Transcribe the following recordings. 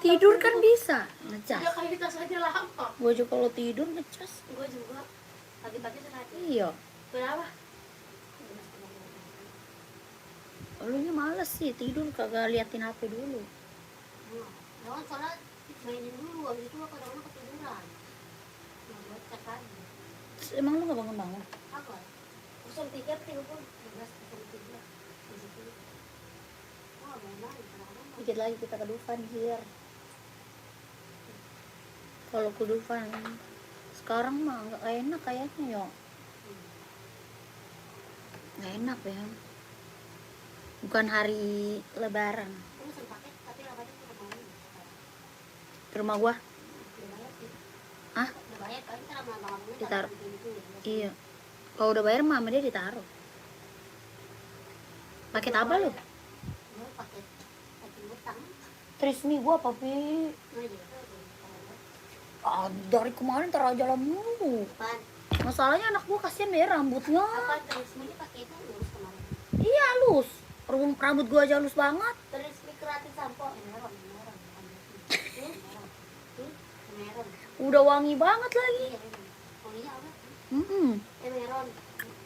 Tidur kan bisa ngecas. Udah kayak tas aja lama. Gue juga kalau tidur ngecas. Gue juga pagi-pagi sengaja. Iya. Berapa? Elunya males sih tidur kagak liatin HP dulu. Jangan soalnya mainin dulu, abis itu kadang-kadang ketiduran. Nah, buat cek lagi. Emang lu gak bangun-bangun? Apa? 03 telepon 13:03. Oh, benar. Dikit lagi kita ke Dufan hier. Kalau ke Dufan sekarang mah nggak enak kayaknya yo. Nggak enak ya. Bukan hari Lebaran. Aku mesen paket, tapi lapanya tuh kemana? Ke rumah gua. Udah bayar sih. Hah? Udah bayar, paling kan lama-lama Ditaruh. gitu. Iya. Kalau udah bayar mah sama dia ditaruh. Paket apa lu? Gue paket utang. Trismi gua apa Pi? Nah, gitu. Dari kemarin terajalah mulu. Apaan? Masalahnya anak gua kasihan deh rambutnya. Apaan terus ini pakai itu lurus kemarin. Iya halus. Rambut gua aja halus banget. Terus kreatif sampo merah. Meron. Udah wangi banget lagi. Iya, wanginya apa? Meron.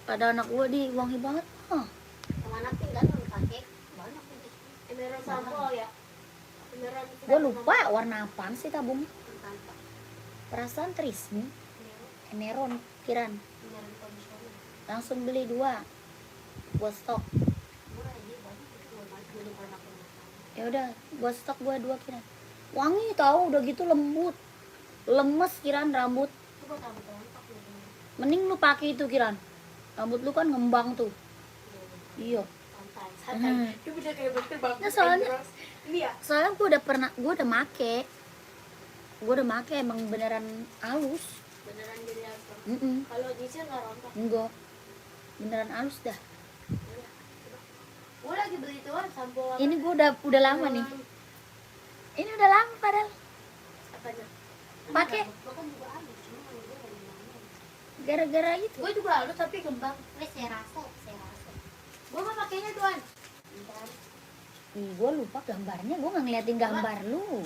Pada anak gua di wangi banget. Yang mana pink kan udah pakai banyak pink. Meron sampo ya. Meron. Gua lupa warna apaan sih tabung. Perasaan Trismi. Emeron kiran. Meron kondisioner. Langsung beli 2 buat stok. Murah ini banyak itu beli produk yang Ya udah buat stok gua 2 kiran. Wangi tahu udah gitu lembut. Lemes kiran rambut. itu buat rambut rontok gitu. Mending lu pakai itu kiran. Rambut lu kan ngembang tuh. Iya. Santai. Itu udah kayak dokter banget. Nah, soalnya ini ya. soalnya gua udah make emang beneran halus. Beneran jadi apa? Mm-mm. Kalau nyisir nggak rontok. Enggak. Beneran halus dah. Gue lagi beli tuan sampo. Ini gua udah lama nih. Ini udah lama padahal. Apanya? Pakai. Gue kan juga halus, cuma kalau gue dari mana? Gara-gara itu. Gue juga halus tapi kembang. Saya rasa. Gue mah pakainya tuan. Bentar. Ih, gue lupa gambarnya, gue nggak ngeliatin gambar lu.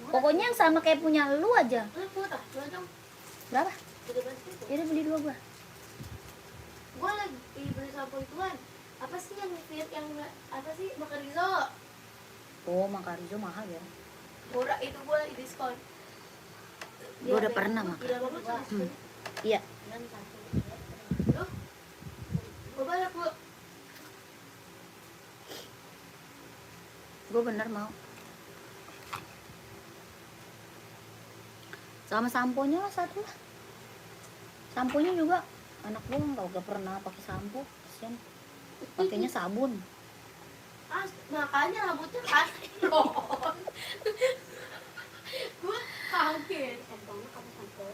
Pokoknya yang sama kayak punya lu aja. Lu buat ah, lu dong. Berapa? 13.000. Yaudah beli 2 gua. Gue lagi beli sampo ituan. Apa sih yang apa sih Makarizo? Oh, Makarizo mahal ya. Murah itu gue lagi diskon. Gue udah pernah makan. Gila banget tuh diskon. Iya. Loh? Gue banyak bu. Gue bener mau. Sama samponya lah satu lah. Samponya juga anak gue gak pernah pakai sampo, kasian. Pakainya sabun. Makanya rambutnya kasiron. Gue kaget. Samponya kamu sampo.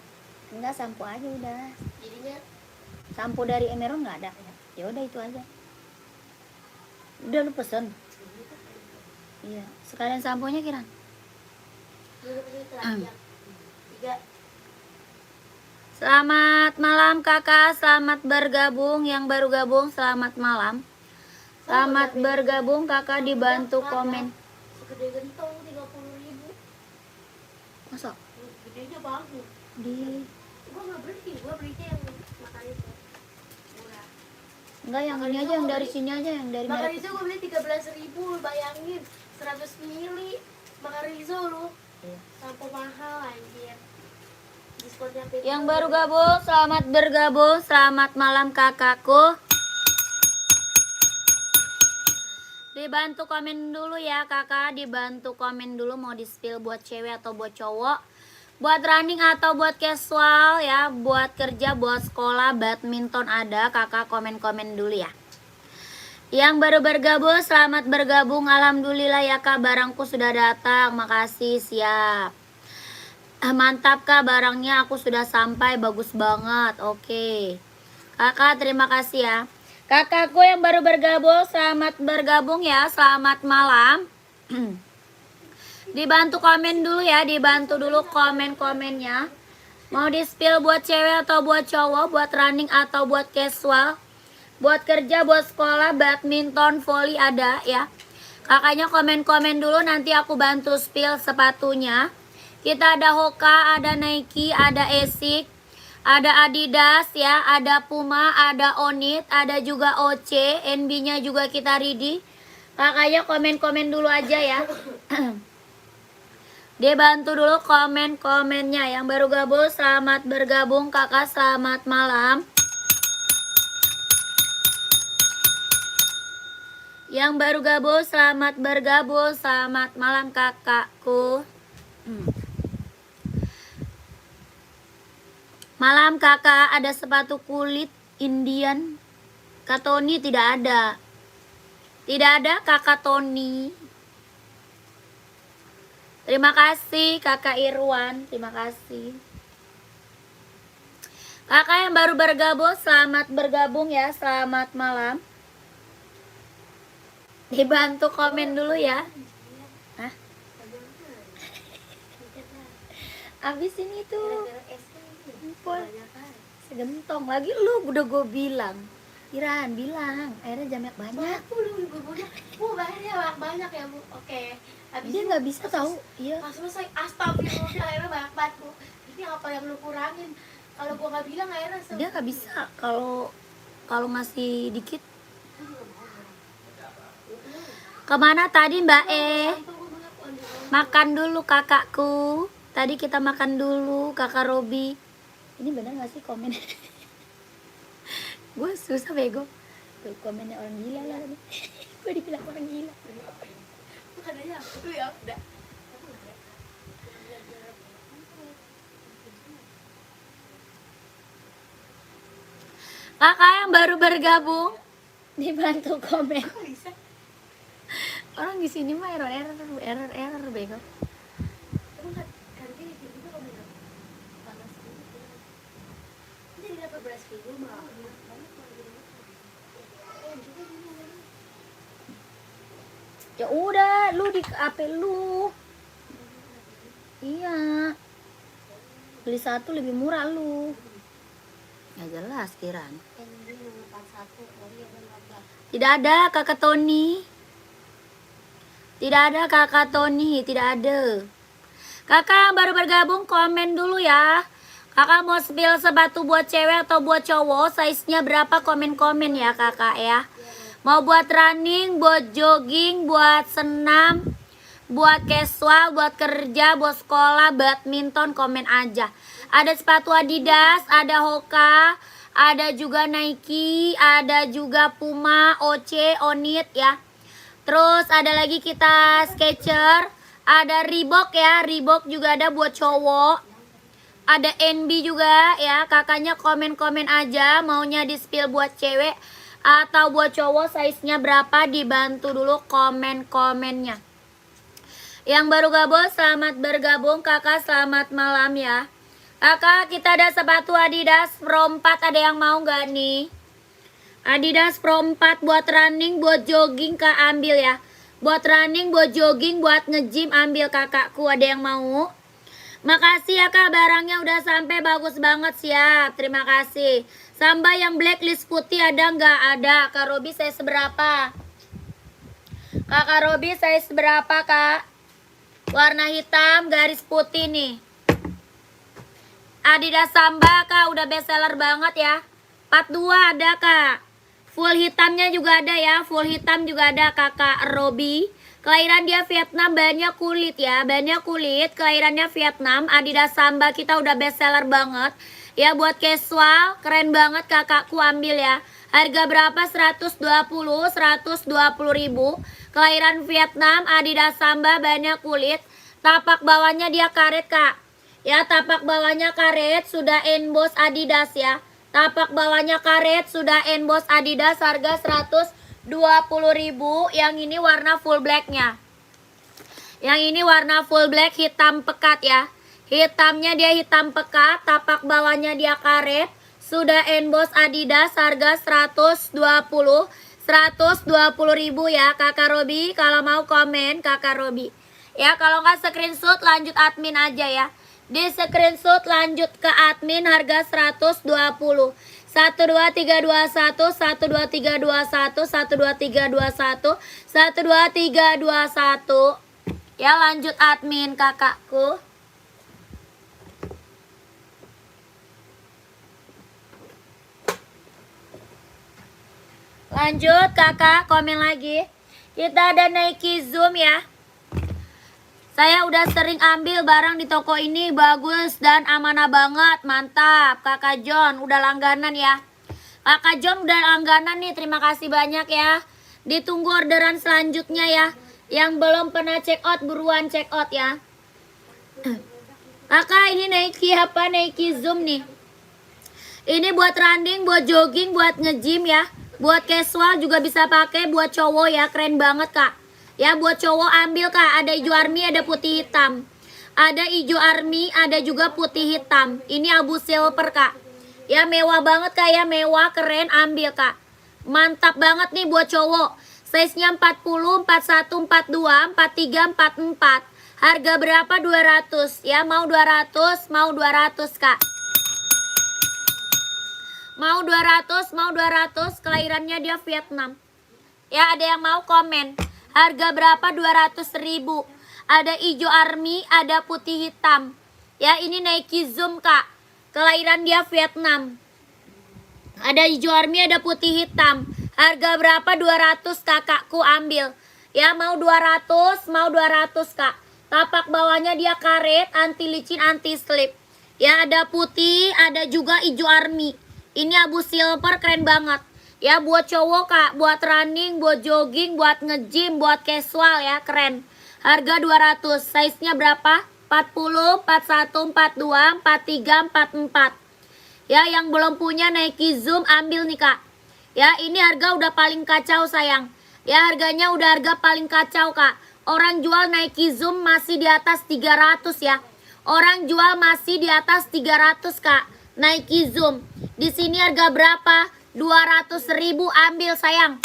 Enggak, sampo aja udah. Jadinya Sampo dari Emeron nggak ada. Ya udah itu aja. Udah lu pesen. Iya. Sekalian samponya Kiran. dulu itu terakhir. 3. Selamat malam kakak, selamat bergabung. Yang baru gabung selamat malam. Selamat bergabung kakak, dibantu komen. Segede gentong 30.000. Masa? Gedenya bagus. Di Gue nggak beli, gue belinya yang makan itu. Murah. enggak yang ini aja, yang dari sini aja, yang dari Makan merek. Rizo gue beli 13.000, lu bayangin 100 mili. Makan Rizo lu. Iya. Sampo mahal anjir. Diskonnya PP. Yang baru gabung selamat bergabung, selamat malam kakakku. Dibantu komen dulu ya kakak, dibantu komen dulu mau di spill buat cewek atau buat cowok, buat running atau buat casual ya, buat kerja, buat sekolah, badminton ada, kakak komen-komen dulu ya. Yang baru bergabung selamat bergabung, alhamdulillah ya kak, barangku sudah datang, makasih, siap. Mantap kak, barangnya aku sudah sampai, bagus banget, oke. Kakak terima kasih ya. Kakakku yang baru bergabung, selamat bergabung ya, selamat malam. Dibantu komen dulu ya, dibantu dulu komen-komennya. Mau di spill buat cewek atau buat cowok, buat running atau buat casual, buat kerja, buat sekolah, badminton, volley ada ya. Kakaknya komen-komen dulu, nanti aku bantu spill sepatunya. Kita ada Hoka, ada Nike, ada Asics, ada Adidas ya, ada Puma, ada Onit, ada juga OC, NB-nya juga kita ready. Kakaknya komen-komen dulu aja ya. Dia bantu dulu komen-komennya. Yang baru gabung, selamat bergabung kakak, selamat malam. Yang baru gabung, selamat bergabung, selamat malam kakakku. Malam kakak, ada sepatu kulit Indian. Kak Tony tidak ada. Tidak ada kakak Tony. Terima kasih kakak Irwan, terima kasih. Kakak yang baru bergabung, selamat bergabung ya, selamat malam. Dibantu komen dulu ya. Hah? Abis ini tuh segentong lagi lu udah gue bilang. Iran bilang airnya jamet banyak. Banyak ya Bu. Oke. Habis Dia nggak bisa tahu. Iya. Pas selesai astagfirullah airnya banyak banget Bu. Ini apa yang lu kurangin? Kalau gua nggak bilang airnya Dia nggak bisa kalau ngasih dikit. Kemana tadi Mbak Makan dulu kakakku. Tadi kita makan dulu kakak Robi. Ini benar gak sih komen? Gue susah bego. Tuh komennya orang gila lah. Gue dibilang orang gila. Bukan aja aku ya udah. Kakak yang baru bergabung dibantu komen. Orang di sini mah error bego. Ya udah, lu di HP lu. Iya. Beli satu lebih murah lu. Ya jelas Kiran. Tidak ada kakak Tony. Tidak ada kakak Tony, tidak ada. Kakak yang baru bergabung komen dulu ya. Kakak mau spill sepatu buat cewek atau buat cowok, size-nya berapa, komen-komen ya kakak ya. Mau buat running, buat jogging, buat senam, buat casual, buat kerja, buat sekolah, badminton, komen aja. Ada sepatu Adidas, ada Hoka, ada juga Nike, ada juga Puma, OC, Onit ya. Terus ada lagi kita Skechers, ada Reebok ya, Reebok juga ada buat cowok. Ada NB juga ya, kakaknya komen-komen aja maunya di spill buat cewek atau buat cowok, size-nya berapa, dibantu dulu komen-komennya. Yang baru gabung, selamat bergabung kakak, selamat malam ya. Kakak, kita ada sepatu Adidas Pro 4, ada yang mau gak nih? Adidas Pro 4 buat running, buat jogging kak, ambil ya. Buat running, buat jogging, buat nge-gym, ambil kakakku, ada yang mau? Makasih ya kak, barangnya udah sampai, bagus banget, siap, terima kasih. Sampai yang blacklist putih ada nggak? Ada. Kak Robi saya seberapa? Kakak Robi saya seberapa kak? Warna hitam garis putih nih. Adidas Samba kak, udah best seller banget ya. 42 ada kak. Full hitamnya juga ada ya, full hitam juga ada kakak Robi. Kelahiran dia Vietnam, bahannya kulit ya, bahannya kulit, kelahirannya Vietnam. Adidas Samba kita udah best seller banget. Ya buat casual, keren banget kakakku, ambil ya. Harga berapa? 120 ribu. Kelahiran Vietnam, Adidas Samba, bahannya kulit. Tapak bawahnya dia karet kak. Ya tapak bawahnya karet, sudah emboss Adidas ya. Tapak bawahnya karet, sudah emboss Adidas, harga 120 ribu. Yang ini warna full blacknya. Yang ini warna full black, hitam pekat ya. Hitamnya dia hitam pekat, tapak bawahnya dia karet, sudah emboss Adidas, harga 120 ribu ya kakak Robi. Kalau mau komen kakak Robi ya, kalau nggak screenshot lanjut admin aja ya. Di screenshot lanjut ke admin, harga 120. 12321 12321 12321 12321. Ya, lanjut admin kakakku. Lanjut kakak, komen lagi. Kita ada Nike Zoom ya. Saya udah sering ambil barang di toko ini, bagus dan amanah banget. Mantap kakak John, udah langganan ya. Kakak John udah langganan nih, terima kasih banyak ya. Ditunggu orderan selanjutnya ya. Yang belum pernah check out, buruan check out ya. Kakak, ini Nike apa? Nike Zoom nih. Ini buat running, buat jogging, buat nge-gym ya. Buat casual juga bisa pakai, buat cowok ya, keren banget kak. Ya, buat cowok ambil kak, ada hijau army, ada putih hitam. Ada hijau army, ada juga putih hitam. Ini abu silver kak. Ya, mewah banget kak ya, mewah, keren, ambil kak. Mantap banget nih buat cowok. Size-nya 40, 41, 42, 43, 44. Harga berapa? 200. Ya, mau 200, mau 200 kak. Mau 200, mau 200. Kelahirannya dia Vietnam. Ya, ada yang mau komen. Harga berapa? 200.000. Ada hijau army, ada putih hitam. Ya, ini Nike Zoom kak. Kelahiran dia Vietnam. Ada hijau army, ada putih hitam. Harga berapa? 200 kakakku, ambil. Ya, mau 200, mau 200 kak. Tapak bawahnya dia karet, anti licin, anti slip. Ya, ada putih, ada juga hijau army. Ini abu silver, keren banget. Ya, buat cowok kak, buat running, buat jogging, buat nge-gym, buat casual ya, keren. Harga 200. Size-nya berapa? 40, 41, 42, 43, 44. Ya, yang belum punya Nike Zoom ambil nih kak. Ya, ini harga udah paling kacau sayang. Ya, harganya udah harga paling kacau kak. Orang jual Nike Zoom masih di atas 300 ya. Orang jual masih di atas 300 kak. Nike Zoom. Di sini harga berapa? 200.000, ambil sayang.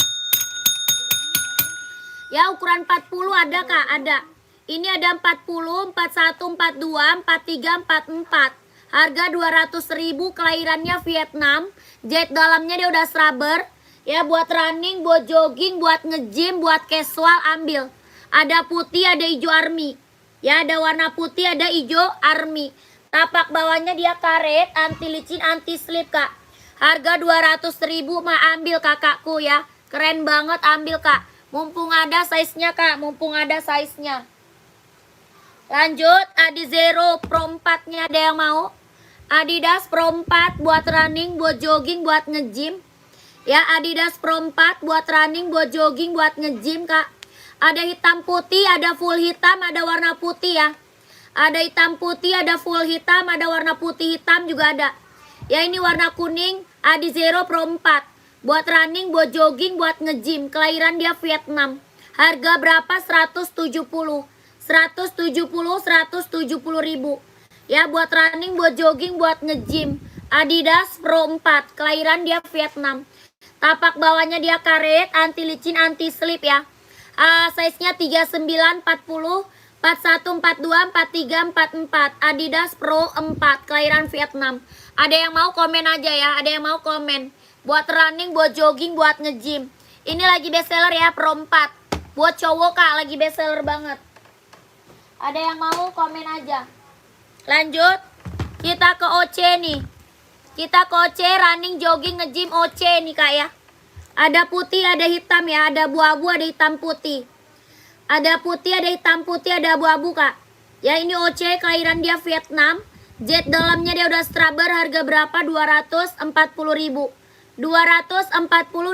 Ya, ukuran 40 ada kak, ada. Ini ada 40, 41, 42, 43, 44. Harga 200.000, kelahirannya Vietnam. Jet dalamnya dia udah rubber. Ya, buat running, buat jogging, buat nge-gym, buat casual, ambil. Ada putih, ada hijau army. Ya, ada warna putih, ada hijau army. Tapak bawahnya dia karet, anti licin, anti slip kak. Harga 200.000 mah ambil kakakku ya. Keren banget, ambil kak. Mumpung ada size-nya kak, mumpung ada size-nya. Lanjut, Adi Zero Pro 4-nya ada yang mau? Adidas Pro 4 buat running, buat jogging, buat nge-gym. Ya, Adidas Pro 4 buat running, buat jogging, buat nge-gym kak. Ada hitam putih, ada full hitam, ada warna putih ya. Ada hitam putih, ada full hitam, ada warna putih hitam juga ada. Ya, ini warna kuning, Adi Zero Pro 4. Buat running, buat jogging, buat nge-gym. Kelahiran dia Vietnam. Harga berapa? 170. 170.000. Ya, buat running, buat jogging, buat nge-gym. Adidas Pro 4. Kelahiran dia Vietnam. Tapak bawahnya dia karet, anti licin, anti slip ya. Size-nya 39, 40, 41, 42, 43, 44. Adidas Pro 4. Kelahiran Vietnam. Ada yang mau komen aja ya. Ada yang mau komen. Buat running, buat jogging, buat nge-gym. Ini lagi bestseller ya, Pro 4. Buat cowok kak, lagi bestseller banget. Ada yang mau komen aja. Lanjut, kita ke OC nih. Kita ke OC, running, jogging, nge-gym, OC nih kak ya. Ada putih, ada hitam ya. Ada abu-abu, ada hitam putih. Ada putih, ada hitam putih, ada abu-abu kak. Ya, ini OC, kelahiran dia Vietnam. Jet dalamnya dia udah rubber. Harga berapa? 240.000. 240,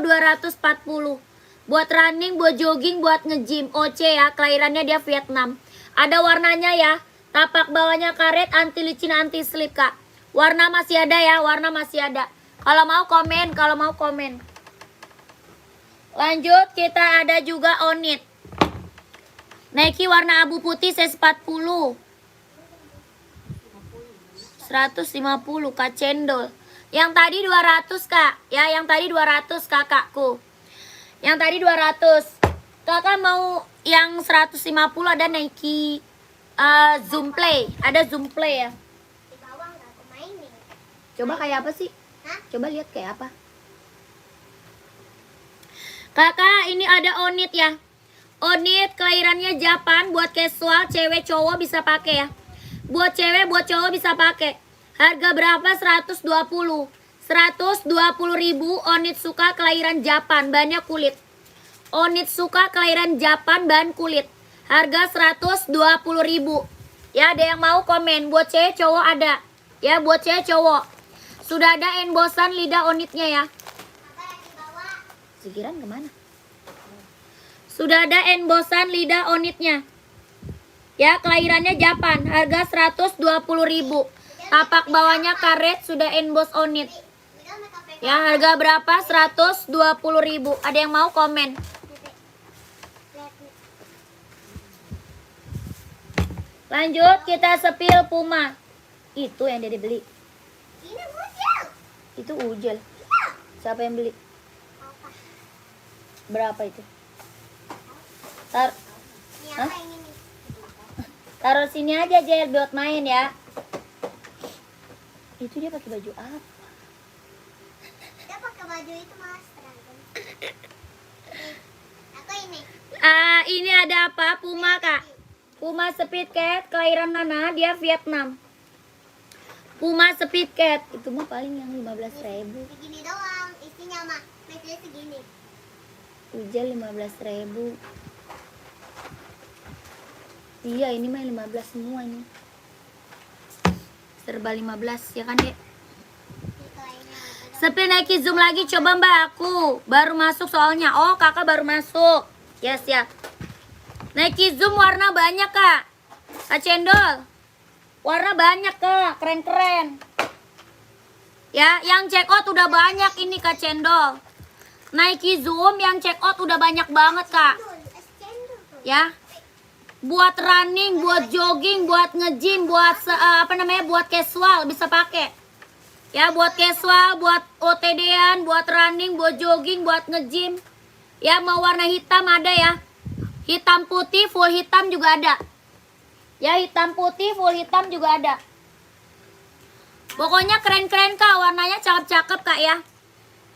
240. Buat running, buat jogging, buat nge-gym. OC ya, kelahirannya dia Vietnam. Ada warnanya ya. Tapak bawahnya karet, anti licin, anti slip kak. Warna masih ada ya, warna masih ada. Kalau mau komen, kalau mau komen. Lanjut, kita ada juga Onit. Nike warna abu putih size 40. 150 kak, cendol. Yang tadi 200 kak. Ya, yang tadi 200 kakakku. Yang tadi 200. Kakak mau yang 150 ada Nike Zoom Play. Ada Zoom Play ya. Di bawah nggak aku mainin. Coba kayak apa sih? Coba lihat kayak apa. Kakak, ini ada Onit ya. Onit kelahirannya Japan, buat casual, cewek cowok bisa pakai ya. Buat cewek, buat cowok bisa pakai. Harga berapa? 120. 120.000 Onitsuka kelahiran Japan, banyak kulit. Onitsuka kelahiran Japan, bahan kulit. Harga 120.000. Ya, ada yang mau komen. Buat cewek cowok ada. Ya, buat cewek cowok. Sudah ada embosan lidah Onitnya ya. Sikiran kemana? Sudah ada embosan lidah Onitnya. Ya, kelahirannya Japan. Harga 120.000. Tapak bawahnya karet, sudah embos Onit. Ya, harga berapa? 120.000. Ada yang mau komen? Lanjut, kita sepil Puma. Itu yang Dede beli. Ini bujel. Itu ujel. Siapa yang beli? Berapa itu? Ini Hah? apa yang ini? Taruh sini aja, Jel, buat main ya. Itu dia pakai baju apa? Dia pakai baju itu mas. Aku ini. Ini ada apa? Puma, Kak. Puma Speed Cat, kelahiran mana? Dia Vietnam. Puma Speed Cat. Itu mah paling yang 15.000. Segini doang isinya mah. Mesinnya segini. Ujel 15.000. Iya, ini mah 15 semua ini. Serba 15 ya kan, Dek? Sepil Nike Zoom lagi, coba Mbak aku. Baru masuk soalnya. Oh, Kakak baru masuk. Yes ya. Nike Zoom warna banyak, Kak. Kak Cendol. Warna banyak, Kak. Keren-keren. Ya, yang check out udah banyak ini, Kak Cendol. Nike Zoom yang check out udah banyak banget, Kak. Ya. Buat running, buat jogging, buat nge-gym, buat buat casual bisa pakai. Ya, buat casual, buat OTD-an, buat running, buat jogging, buat nge-gym. Ya, mau warna hitam ada ya. Hitam putih, full hitam juga ada. Ya, hitam putih, full hitam juga ada. Pokoknya keren-keren, Kak. Warnanya cakep-cakep, Kak ya.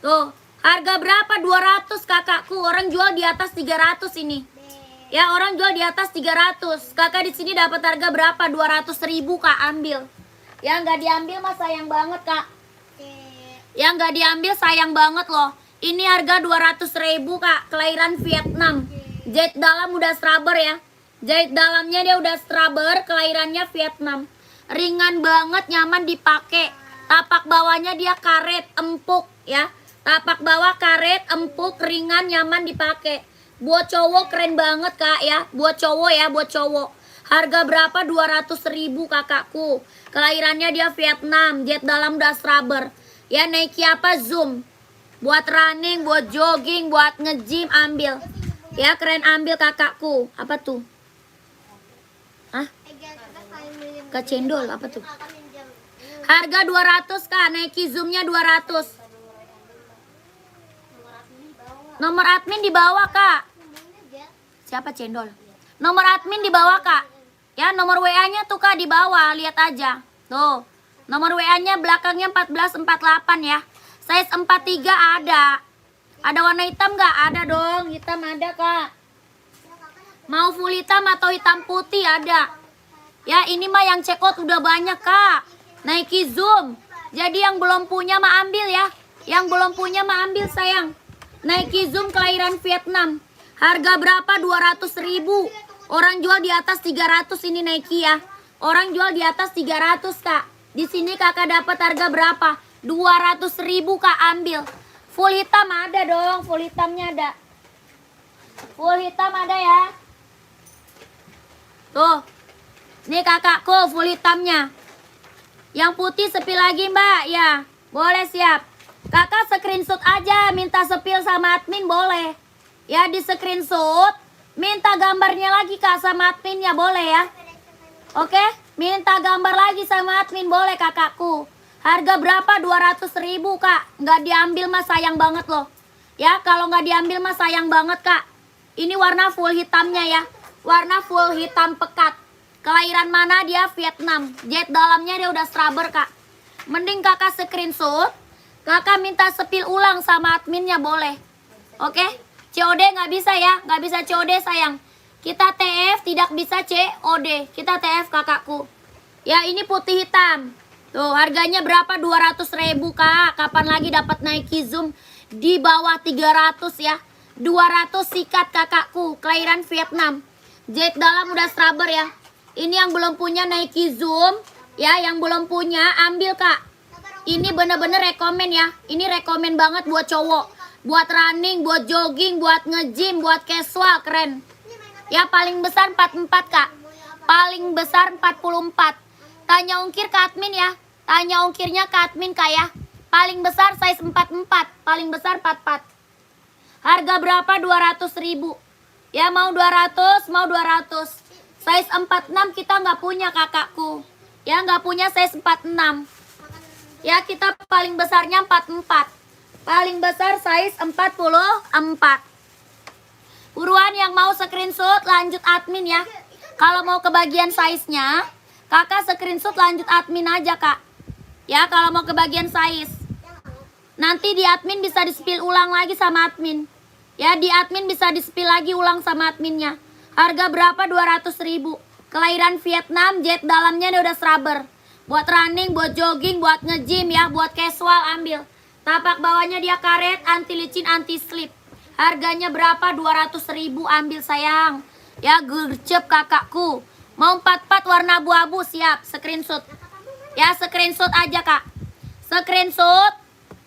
Tuh, harga berapa? 200, Kakakku. Orang jual di atas 300 ini. Ya, orang jual di atas 300. Kakak di sini dapat harga berapa? 200.000, Kak. Ambil. Ya, nggak diambil mah sayang banget, Kak. Ya, nggak diambil sayang banget loh. Ini harga 200.000, Kak. Kelahiran Vietnam. Jahit dalam udah scrubber ya. Jahit dalamnya dia udah scrubber. Kelahirannya Vietnam. Ringan banget, nyaman dipakai. Tapak bawahnya dia karet, empuk ya. Tapak bawah karet, empuk, ringan, nyaman dipakai. Buat cowok keren banget, Kak ya. Buat cowok ya, buat cowok. Harga berapa? 200.000, Kakakku. Kelahirannya dia Vietnam. Jahit dalam udah scrubber. Ya, Nike apa? Zoom. Buat running, buat jogging, buat nge-gym, ambil. Ya, keren, ambil, Kakakku. Apa tuh? Hah? Kak Cendol, apa tuh? Harga 200, Kak. Nike Zoomnya 200. Nomor admin di bawah, Kak. Siapa Cendol? Nomor admin di bawah, Kak. Ya, nomor WA-nya tuh, Kak, di bawah. Lihat aja. Tuh. Nomor WA-nya belakangnya 1448 ya. Size 43 ada. Ada warna hitam nggak? Ada dong. Hitam ada, Kak. Mau full hitam atau hitam putih ada. Ya, ini mah yang check out udah banyak, Kak. Nike Zoom. Jadi yang belum punya mah ambil ya. Yang belum punya mah ambil, sayang. Nike Zoom kelahiran Vietnam. Harga berapa? 200.000. Orang jual di atas 300 ini Nike ya. Orang jual di atas 300, Kak. Di sini Kakak dapat harga berapa? 200.000, Kak, ambil. Full hitam ada dong, full hitamnya ada. Full hitam ada ya. Tuh. Nih Kakakku, full hitamnya. Yang putih sepil lagi, Mbak. Ya, boleh, siap. Kakak screenshot aja, minta sepil sama admin boleh. Ya, di screenshot. Minta gambarnya lagi, Kak, sama adminnya boleh ya. Oke, minta gambar lagi sama admin boleh, Kakakku. Harga berapa? 200.000, Kak. Nggak diambil mah sayang banget loh. Ya, kalau nggak diambil mah sayang banget, Kak. Ini warna full hitamnya ya. Warna full hitam pekat. Kelahiran mana dia? Vietnam. Jahit dalamnya dia udah scrubber, Kak. Mending Kakak screenshot. Kakak minta sepil ulang sama adminnya boleh. Oke? COD nggak bisa ya, nggak bisa COD sayang. Kita TF tidak bisa COD. Kita TF kakakku. Ya ini putih hitam. Tuh harganya berapa? 200.000 kak. Kapan lagi dapat Nike Zoom di bawah 300 ya. 200 sikat kakakku. Kelahiran Vietnam. Jahit dalam udah scrubber ya. Ini yang belum punya Nike Zoom. Ya yang belum punya ambil kak. Ini bener-bener rekomen ya. Ini rekomen banget buat cowok. Buat running, buat jogging, buat nge-gym, buat casual. Keren. Ya paling besar 44 kak. Paling besar 44. Tanya ungkir ke admin ya. Tanya ungkirnya ke admin kak ya. Paling besar size 44. Paling besar 44. Harga berapa? 200.000. Ya mau 200, mau 200. Size 46 kita nggak punya kakakku. Ya nggak punya size 46. Ya kita paling besarnya 44. Paling besar size 44. Buruan yang mau screenshot lanjut admin ya. Kalau mau kebagian size-nya, kakak screenshot lanjut admin aja kak. Ya kalau mau kebagian size. Nanti di admin bisa di-spill ulang lagi sama admin. Ya di admin bisa di-spill lagi ulang sama adminnya. Harga berapa? 200.000. Kelahiran Vietnam, jet dalamnya ini udah scrubber. Buat running, buat jogging, buat nge-gym ya, buat casual ambil. Tapak bawahnya dia karet, anti licin, anti slip. Harganya berapa? 200.000 ambil sayang. Ya gercep kakakku. Mau 44 warna abu-abu siap. Screenshot. Ya screenshot aja kak. Screenshot.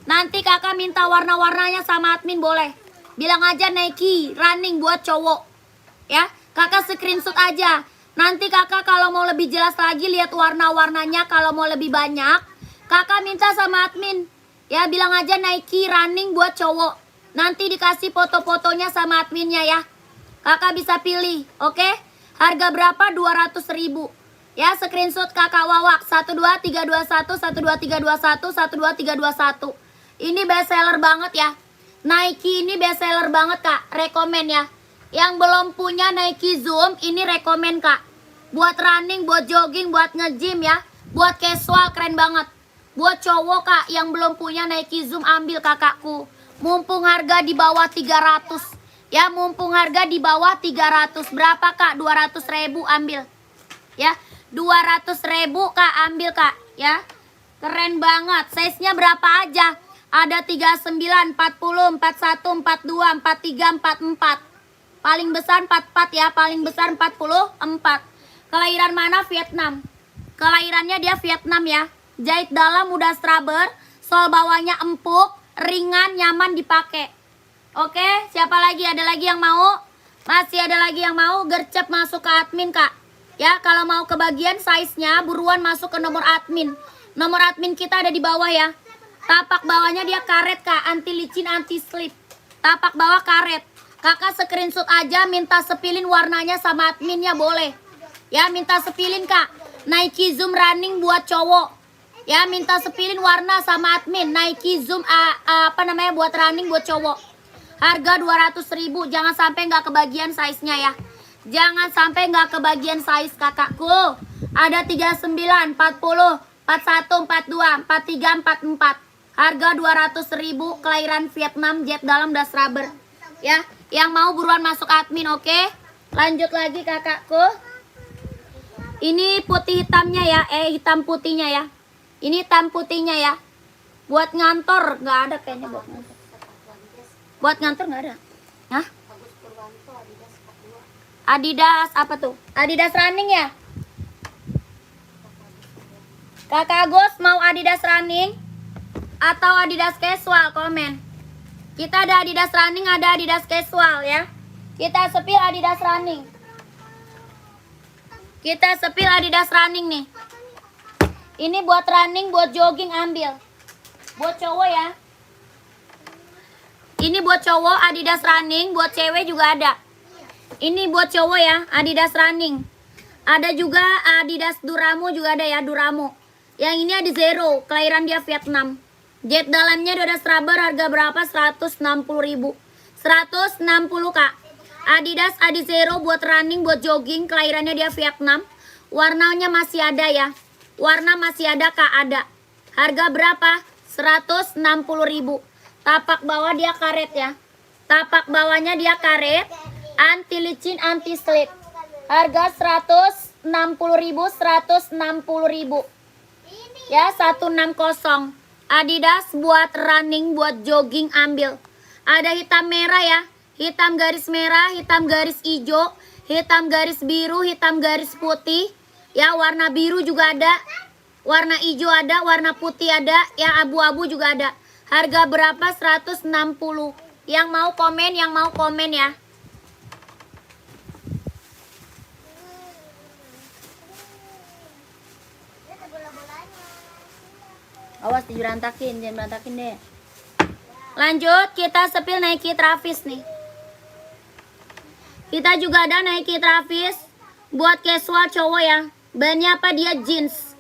Nanti kakak minta warna-warnanya sama admin boleh. Bilang aja Nike running buat cowok. Ya kakak screenshot aja. Nanti kakak kalau mau lebih jelas lagi lihat warna-warnanya. Kalau mau lebih banyak kakak minta sama admin. Ya bilang aja Nike running buat cowok. Nanti dikasih foto-fotonya sama adminnya ya. Kakak bisa pilih, oke? Harga berapa? 200.000. Ya, screenshot kakak Wawak 12321 12321 12321. Ini best seller banget ya. Nike ini best seller banget kak. Rekomen ya. Yang belum punya Nike Zoom ini rekomen kak. Buat running, buat jogging, buat nge-gym ya. Buat casual keren banget. Buat cowok kak yang belum punya Nike Zoom ambil kakakku. Mumpung harga di bawah 300. Ya mumpung harga di bawah 300. Berapa kak? 200.000 ambil. Ya 200.000 kak ambil kak. Ya keren banget. Size nya berapa aja? Ada 39, 40, 41, 42, 43, 44. Paling besar 44 ya. Paling besar 44. Kelahiran mana? Vietnam. Kelahirannya dia Vietnam ya. Jahit dalam udah scrubber. Sol bawahnya empuk. Ringan, nyaman dipakai. Oke, siapa lagi? Ada lagi yang mau? Masih ada lagi yang mau? Gercep masuk ke admin kak. Ya, kalau mau kebagian size-nya buruan masuk ke nomor admin. Nomor admin kita ada di bawah ya. Tapak bawahnya dia karet kak, anti licin, anti slip. Tapak bawah karet. Kakak screenshot aja, minta sepilin warnanya sama adminnya boleh. Ya, minta sepilin kak. Nike Zoom running buat cowok. Ya, minta sepilin warna sama admin. Nike Zoom buat running buat cowok. Harga 200.000. Jangan sampai nggak kebagian size-nya ya. Jangan sampai nggak kebagian size kakakku. Ada 39, 40, 41, 42, 43, 44. Harga 200.000. Kelahiran Vietnam, jet dalam das rubber. Ya, yang mau buruan masuk admin, oke? Lanjut lagi kakakku. Ini putih hitamnya ya, hitam putihnya ya. Ini hitam putihnya ya. Buat ngantor nggak ada kayaknya buat ngantor. Buat ngantor nggak ada. Hah? Adidas apa tuh? Adidas running ya? Kakak Agus mau Adidas running atau Adidas casual? Komen. Kita ada Adidas running, ada Adidas casual ya. Kita sepil Adidas running. Kita sepil Adidas running nih. Ini buat running, buat jogging ambil. Buat cowok ya. Ini buat cowok Adidas running, buat cewek juga ada. Ini buat cowok ya, Adidas running. Ada juga Adidas Duramo juga ada ya, Duramo. Yang ini ada Zero, kelahiran dia Vietnam. Jet dalamnya udah ada scrubber, harga berapa? 160.000. 160 kak. Adidas Adizero buat running, buat jogging, kelahirannya dia Vietnam. Warnanya masih ada ya. Warna masih ada kak, ada. Harga berapa? 160.000. Tapak bawah dia karet ya. Tapak bawahnya dia karet, anti licin, anti slip. Harga 160.000, 160.000. Ya, 160. Adidas buat running, buat jogging ambil. Ada hitam merah ya. Hitam garis merah, hitam garis hijau, hitam garis biru, hitam garis putih. Ya, warna biru juga ada. Warna hijau ada, warna putih ada, ya abu-abu juga ada. Harga berapa? 160. Yang mau komen ya. Awas diberantakin, jangan berantakin deh. Lanjut, kita sepil Nike Travis nih. Kita juga ada Nike Travis buat casual cowok ya. Bahannya apa? Dia jeans.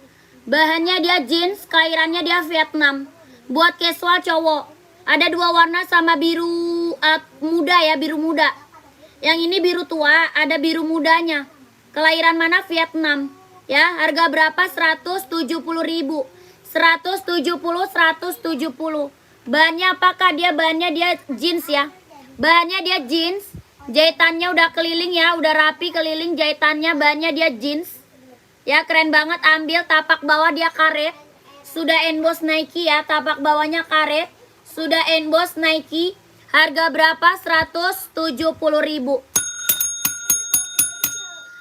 Bahannya dia jeans, kelahirannya dia Vietnam. Buat casual cowok. Ada dua warna sama biru muda ya, biru muda. Yang ini biru tua, ada biru mudanya. Kelahiran mana? Vietnam. Ya, harga berapa? 170.000. 170. Bahannya apakah dia? Bahannya dia jeans ya. Bahannya dia jeans. Jahitannya udah keliling ya, udah rapi keliling jahitannya. Bahannya dia jeans. Ya, keren banget. Ambil tapak bawah dia karet. Sudah emboss Nike ya, tapak bawahnya karet. Sudah emboss Nike. Harga berapa? 170.000.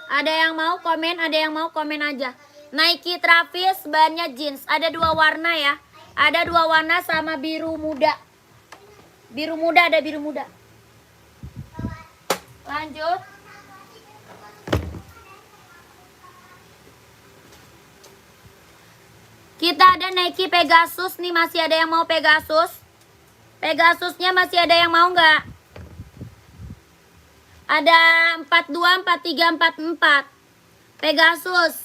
Ada yang mau komen? Ada yang mau komen aja. Nike Travis bahannya jeans. Ada dua warna ya. Ada dua warna sama biru muda. Biru muda, ada biru muda. Lanjut. Kita ada Nike Pegasus nih. Masih ada yang mau Pegasus? Pegasusnya masih ada yang mau nggak? Ada 42, 43, 44. Pegasus.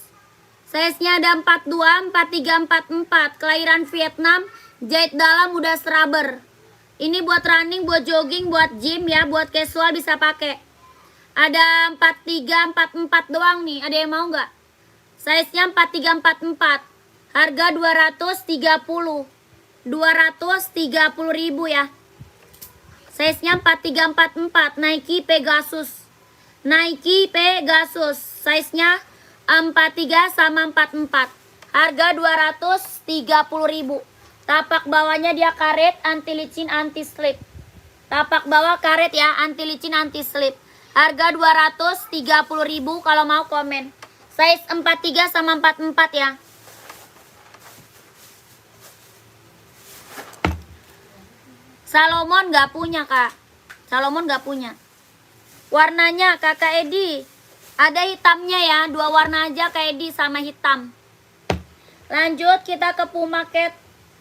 Size-nya ada 42, 43, 44. Kelahiran Vietnam. Jahit dalam udah serabber. Ini buat running, buat jogging, buat gym ya. Buat casual bisa pakai. Ada 43, 44 doang nih. Ada yang mau nggak? Size-nya 43, 44. Harga 230. 230.000 ya. Size-nya 43, 44. Nike Pegasus. Nike Pegasus. Size-nya 43 sama 44. Harga 230.000. Tapak bawahnya dia karet, anti licin, anti slip. Tapak bawah karet ya, anti licin, anti slip. Harga 230.000 kalau mau komen. Size 43 sama 44 ya. Salomon nggak punya kak. Salomon nggak punya. Warnanya kakak Edi. Ada hitamnya ya. Dua warna aja kak Edi sama hitam. Lanjut kita ke Puma Cat.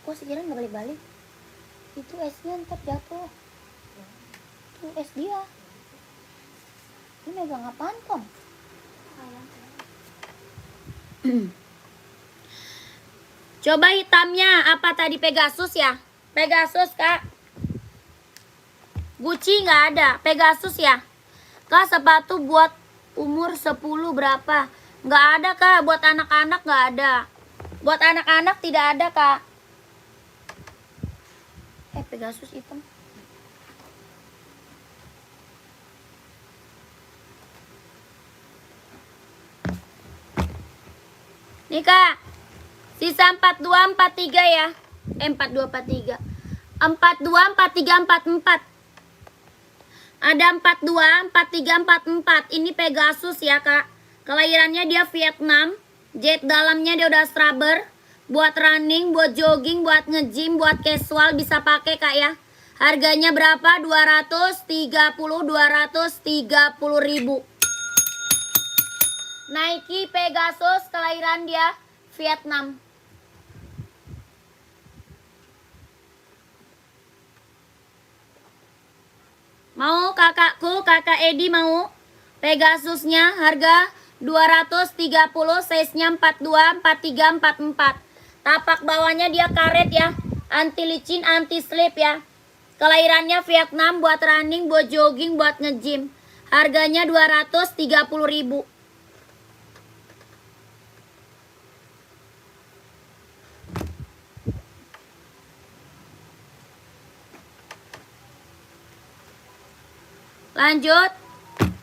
Kok sekarang nggak balik-balik? Itu S-nya ntar jatuh. Itu S dia. Ini megang apaan Tom? Coba hitamnya apa tadi? Pegasus ya? Pegasus kak. Gucci nggak ada. Pegasus ya. Kak sepatu buat umur 10 berapa? Nggak ada kak. Buat anak-anak nggak ada. Buat anak-anak tidak ada kak. Pegasus hitam. Nih kak. Sisa 42, 43 ya. 42, 43. 42, 43, 44. Ada 42, 43, 44. Ini Pegasus ya kak. Kelahirannya dia Vietnam. Jahit dalamnya dia udah serabber. Buat running, buat jogging, buat nge-gym, buat casual bisa pakai kak ya. Harganya berapa? 230.000. Nike Pegasus, kelahiran dia Vietnam. Mau kakakku, kakak Edi mau? Pegasusnya harga 230, size-nya 42, 43, 44. Tapak bawahnya dia karet ya. Anti licin, anti slip ya. Kelahirannya Vietnam, buat running, buat jogging, buat nge-gym. Harganya 230.000. Lanjut.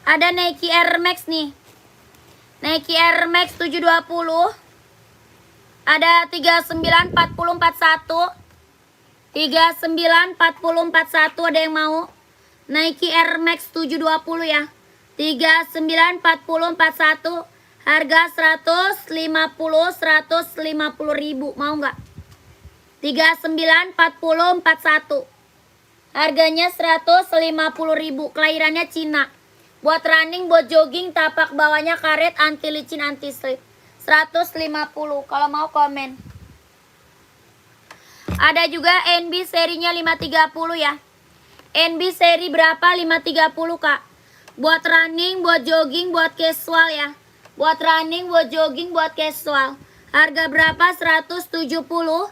Ada Nike Air Max nih. Nike Air Max 720. Ada 394041. 394041 ada yang mau? Nike Air Max 720 ya. 394041. Harga 150 ribu. Mau nggak? 394041. Harganya 150 ribu. Kelahirannya Cina. Buat running, buat jogging, tapak bawahnya karet, anti licin, anti slip. 150. Kalau mau komen. Ada juga NB serinya 530 ya. NB seri berapa? 530 Kak. Buat running, buat jogging, buat casual ya. Buat running, buat jogging, buat casual. Harga berapa? 170. 170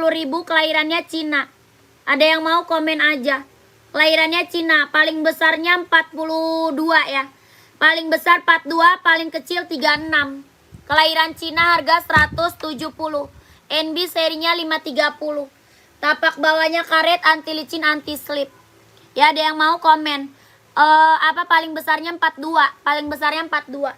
ribu. Kelahirannya Cina. Ada yang mau komen aja. Kelahirannya Cina, paling besarnya 42 ya. Paling besar 42, paling kecil 36. Kelahiran Cina, harga 170. NB serinya 530. Tapak bawahnya karet, anti licin, anti slip. Ya, ada yang mau komen. Apa paling besarnya 42? Paling besarnya 42.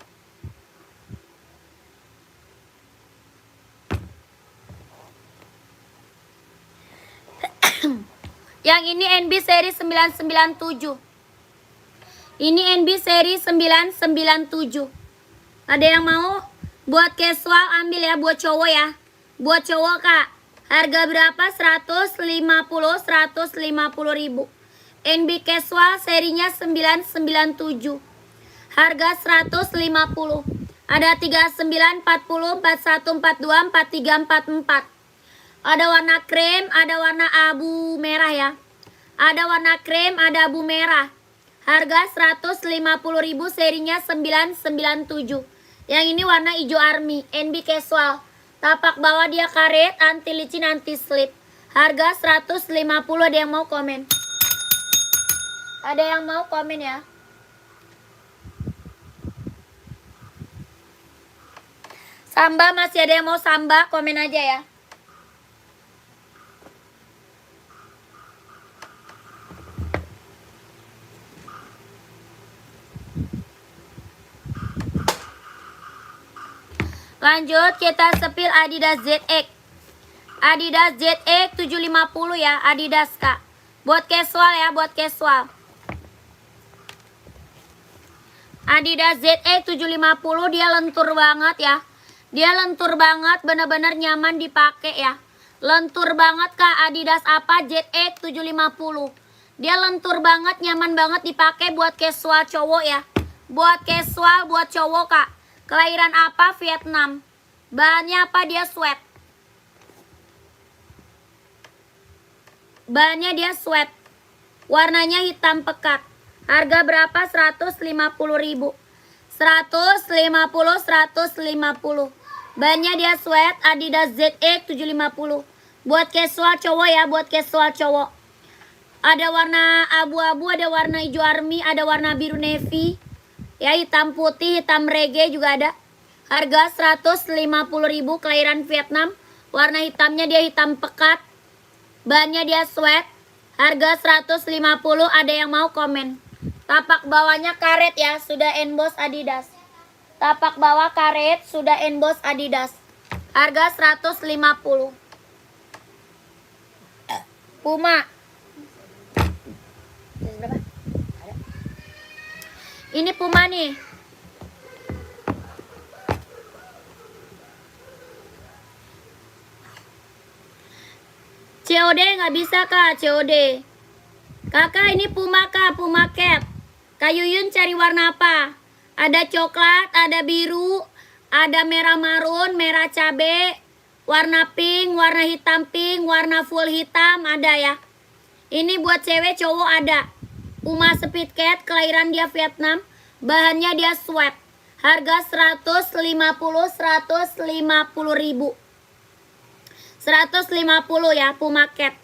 Yang ini NB seri 997. Ini NB seri 997. Ada yang mau? Buat casual ambil ya, buat cowok ya. Buat cowok Kak. Harga berapa? 150 ribu. NB casual serinya 997. Harga 150. Ada 39, 40, 41, 42, 43, 44. Ada warna krem, ada warna abu merah ya. Ada warna krem, ada abu merah. Harga 150 ribu, serinya 997. Yang ini warna hijau army, NB casual. Tapak bawah dia karet, anti licin, anti slip. Harga 150, ada yang mau komen? Ada yang mau komen ya? Samba, masih ada yang mau samba? Komen aja ya. Lanjut, kita sepil Adidas ZX. Adidas ZX 750 ya, Adidas Kak. Buat casual ya, buat casual. Adidas ZX 750, dia lentur banget ya. Dia lentur banget, bener-bener nyaman dipakai ya. Lentur banget Kak, Adidas apa? ZX 750. Dia lentur banget, nyaman banget dipakai buat casual cowok ya. Buat casual, buat cowok Kak. Kelahiran apa? Vietnam. Bahannya apa? Dia sweat. Bahannya dia sweat. Warnanya hitam pekat. Harga berapa? 150 ribu. 150. Bahannya dia sweat. Adidas ZX 750. Buat casual cowok ya. Buat casual cowok. Ada warna abu-abu, ada warna hijau army, ada warna biru navy. Ya, hitam putih, hitam reggae juga ada. Harga 150 ribu, kelahiran Vietnam. Warna hitamnya dia hitam pekat. Bahannya dia sweat. Harga 150, ada yang mau komen? Tapak bawahnya karet ya, sudah emboss Adidas. Tapak bawah karet, sudah emboss Adidas. Harga 150. Puma. Ini Puma nih. COD nggak bisa Kak, COD. Kakak ini Puma Kak, Puma Cat. Kak Yuyun cari warna apa? Ada coklat, ada biru, ada merah marun, merah cabe, warna pink, warna hitam pink, warna full hitam, ada ya. Ini buat cewek cowok ada. Puma Speed Cat, kelahiran dia Vietnam. Bahannya dia sweat. Harga 150 ribu. 150 ya, Puma Cat.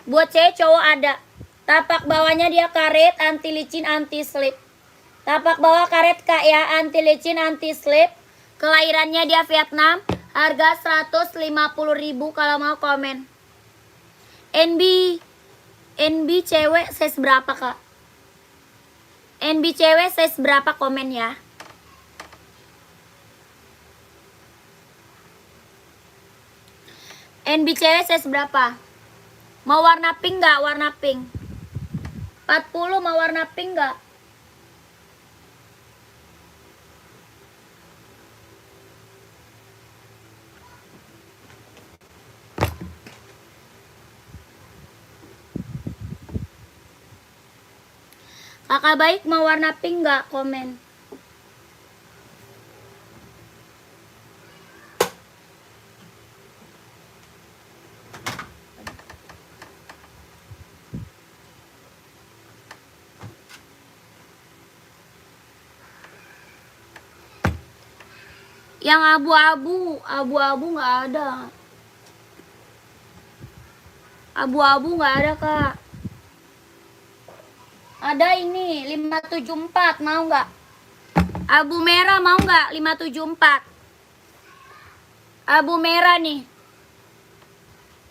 Buat cewek cowok ada. Tapak bawahnya dia karet, anti licin, anti slip. Tapak bawah karet Kak ya, anti licin, anti slip. Kelahirannya dia Vietnam. Harga 150 ribu kalau mau komen. NB cewek size berapa Kak? NB cewek size berapa komen ya? NB cewek size berapa? Mau warna pink nggak? Warna pink 40 mau warna pink nggak? Kakak baik mau warna pink nggak? Komen. Yang abu-abu nggak ada. Abu-abu nggak ada kak. Ada ini 574 mau nggak? Abu merah mau nggak? 574. Abu merah nih.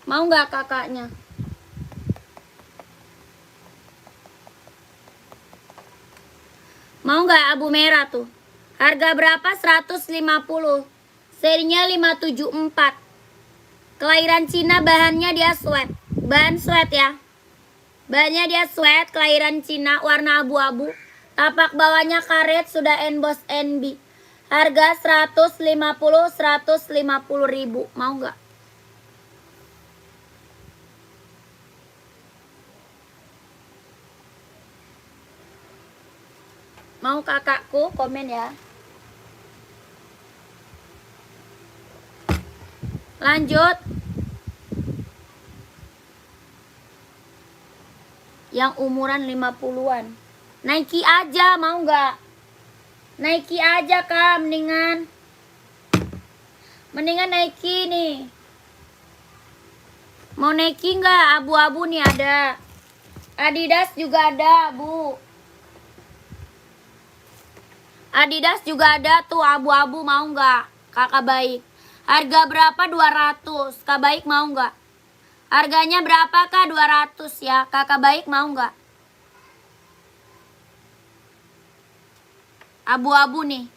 Mau nggak kakaknya? Mau nggak abu merah tuh? Harga berapa? 150. Serinya 574. Kelahiran Cina, bahannya dia sweat. Bahan sweat ya. Bahannya dia sweat, kelahiran Cina, warna abu-abu. Tapak bawahnya karet, sudah emboss NB. Harga 150 ribu. Mau nggak? Mau kakakku komen ya. Lanjut. Yang umuran 50-an. Nike aja mau nggak? Nike aja kak, mendingan Nike nih. Mau Nike nggak? Abu-abu nih ada. Adidas juga ada, Bu. Adidas juga ada tuh abu-abu, mau nggak? Kakak baik. Harga berapa? 200. Kak baik mau nggak? Harganya berapa kak? 200 ya. Kakak baik mau nggak? Abu-abu nih.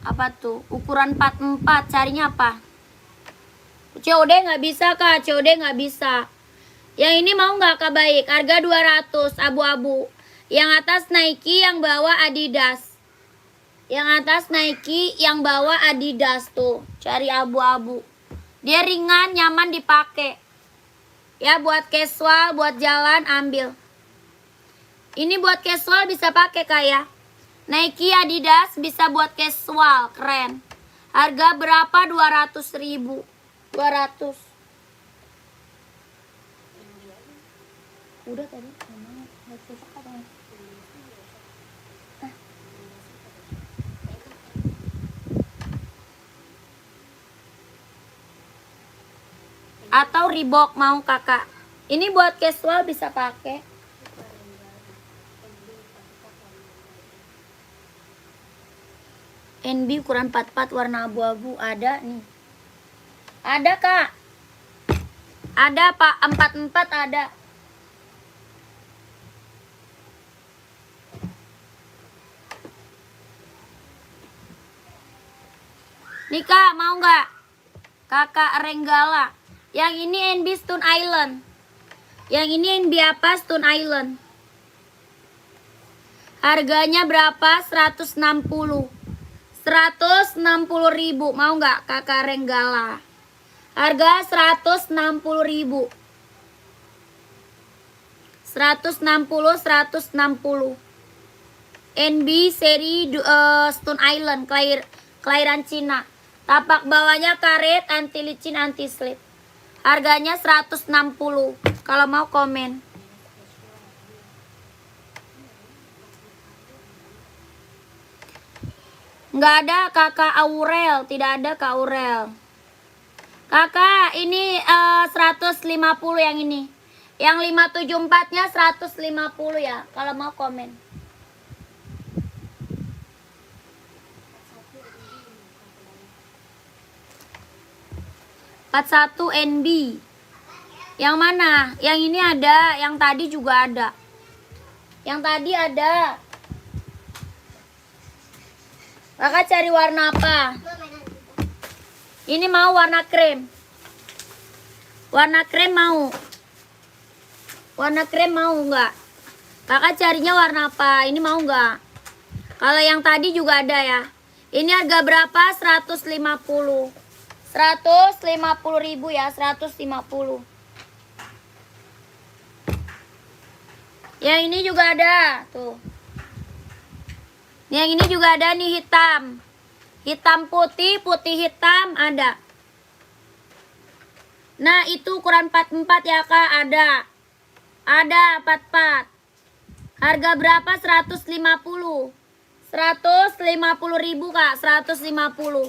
Apa tuh? Ukuran 44. Carinya apa? COD nggak bisa kak. COD nggak bisa. Yang ini mau nggak kak baik? Harga 200. Abu-abu. Yang atas Nike, yang bawah Adidas. Yang atas Nike, yang bawah Adidas tuh. Cari abu-abu. Dia ringan, nyaman dipakai. Ya buat casual, buat jalan ambil. Ini buat casual bisa pakai kayak Nike, Adidas bisa buat casual, keren. Harga berapa? 200 ribu. 200. Udah tadi. Atau Reebok mau kakak. Ini buat casual bisa pakai. NB ukuran 44 warna abu-abu ada nih. Ada kak. Ada pak, 44 ada. Nih kak mau nggak? Kakak Renggala. Yang ini NB Stone Island. Yang ini NB apa? Stone Island. Harganya berapa? 160. 160 ribu. Mau nggak kakak Renggala? Harga 160 ribu. 160. NB seri Stone Island. Kelahiran Cina. Tapak bawahnya karet, anti licin, anti slip. Harganya 160. Kalau mau komen. Nggak ada kakak Aurel. Tidak ada kak Aurel. Kakak ini 150 yang ini. Yang 574 nya 150 ya. Kalau mau komen. satu NB. Yang mana? Yang ini ada, yang tadi juga ada. Yang tadi ada. Kakak cari warna apa? Ini mau warna krem. Warna krem mau. Warna krem mau nggak? Kakak carinya warna apa? Ini mau nggak? Kalau yang tadi juga ada ya. Ini harga berapa? 150. 150.000 ya, 150. Yang ini juga ada, tuh. Yang ini juga ada nih hitam. Hitam putih, putih hitam ada. Nah, itu ukuran 44 ya, Kak, ada. Ada 44. Harga berapa? 150. 150.000, Kak, 150.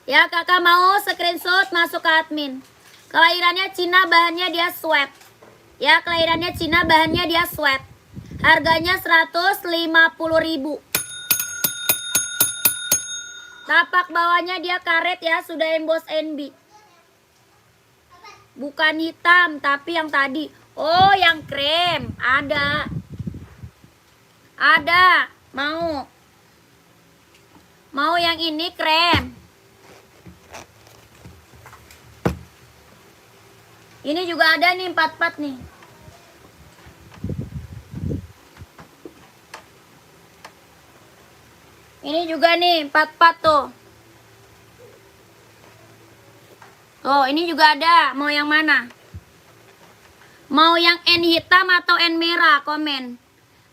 Ya, Kakak mau screenshot masuk ke admin. Kelahirannya Cina, bahannya dia sweat. Ya, kelahirannya Cina, bahannya dia sweat. Harganya 150.000. Tapak bawahnya dia karet ya, sudah emboss NB. Bukan hitam, tapi yang tadi. Oh, yang krem. Ada. Ada. Mau. Mau yang ini krem. Ini juga ada nih 44 nih. Ini juga nih 44 tuh. Oh, ini juga ada. Mau yang mana? Mau yang N hitam atau N merah? Komen.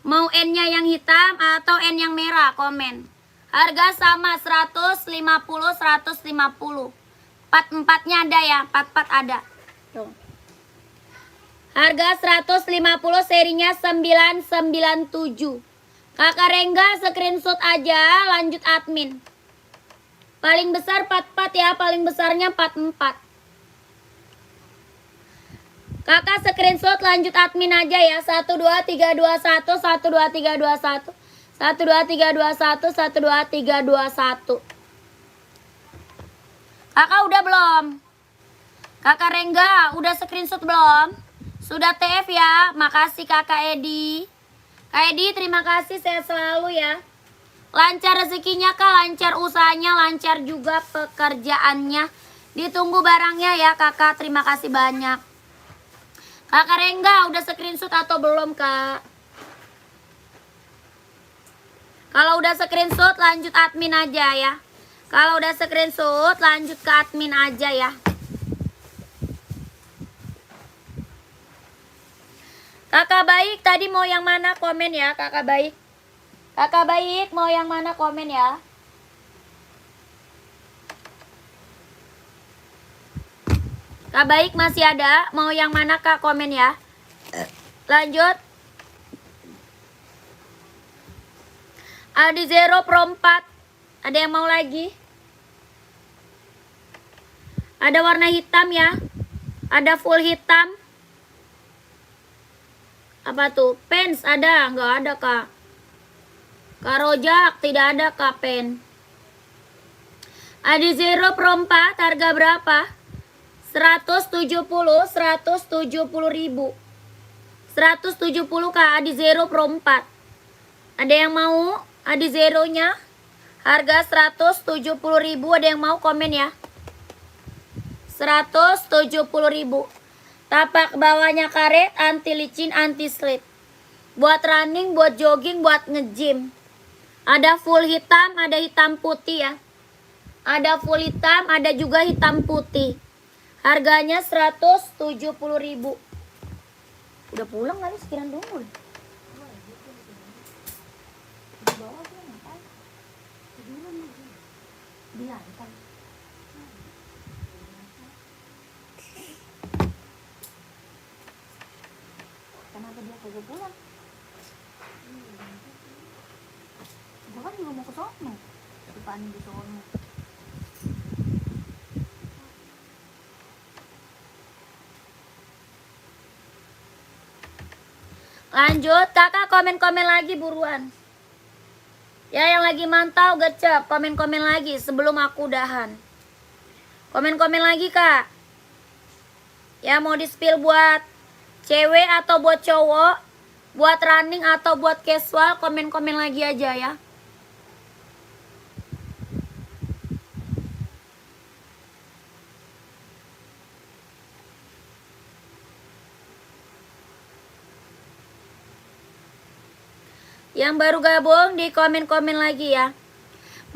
Mau N-nya yang hitam atau N yang merah? Komen. Harga sama 150, 150. 44-nya ada ya, 44 ada. Tuh. Harga 150, serinya 997. Kakak Rengga screenshot aja, lanjut admin. Paling besar 44 ya, paling besarnya 44. Kakak screenshot lanjut admin aja ya. 12321, 12321, 12321, 12321. Kakak udah belum? Kakak Rengga udah screenshot belum? Sudah TF ya. Makasih Kakak Edi. Kak Edi terima kasih, sehat selalu ya. Lancar rezekinya Kak, lancar usahanya, lancar juga pekerjaannya. Ditunggu barangnya ya Kakak, terima kasih banyak. Kakak Rengga udah screenshot atau belum Kak? Kalau udah screenshot lanjut admin aja ya. Kalau udah screenshot lanjut ke admin aja ya. Kakak baik tadi mau yang mana, komen ya Kakak baik. Kakak baik mau yang mana, komen ya. Kak baik masih ada, mau yang mana Kak, komen ya. Lanjut. Adi Zero Pro 4. Ada yang mau lagi? Ada warna hitam ya. Ada full hitam. Apa tuh? Pants ada? Enggak ada Kak. Kak Rojak tidak ada Kak pen. Adi Zero Pro 4 harga berapa? 170, 170.000. 170 Kak Adi Zero Pro 4. Ada yang mau Adi Zero-nya? Harga 170.000. Ada yang mau, komen ya. 170.000. Tapak bawahnya karet, anti licin, anti slip. Buat running, buat jogging, buat nge-gym. Ada full hitam, ada hitam putih ya. Ada full hitam, ada juga hitam putih. Harganya 170.000. Udah pulang kali, sekian dulu. Di bawah dia ngapain? Di lantai. Kenapa dia kagak pulang? Gue kan juga mau ke sono. Depan di sono. Lanjut, kakak komen-komen lagi buruan. Ya yang lagi mantau gecep, komen-komen lagi sebelum aku udahan. Komen-komen lagi kak. Ya mau di-spill buat cewek atau buat cowok. Buat running atau buat casual, komen-komen lagi aja ya. Yang baru gabung di komen-komen lagi ya.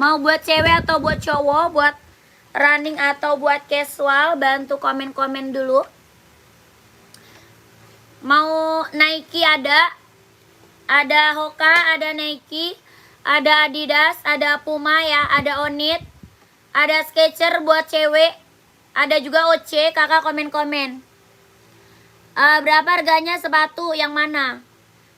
Mau buat cewek atau buat cowok, buat running atau buat casual, bantu komen-komen dulu. Mau Nike ada Hoka, ada Nike, ada Adidas, ada Puma ya, ada Onit, ada Skechers buat cewek, ada juga OC, kakak komen-komen. Berapa harganya sepatu, yang mana?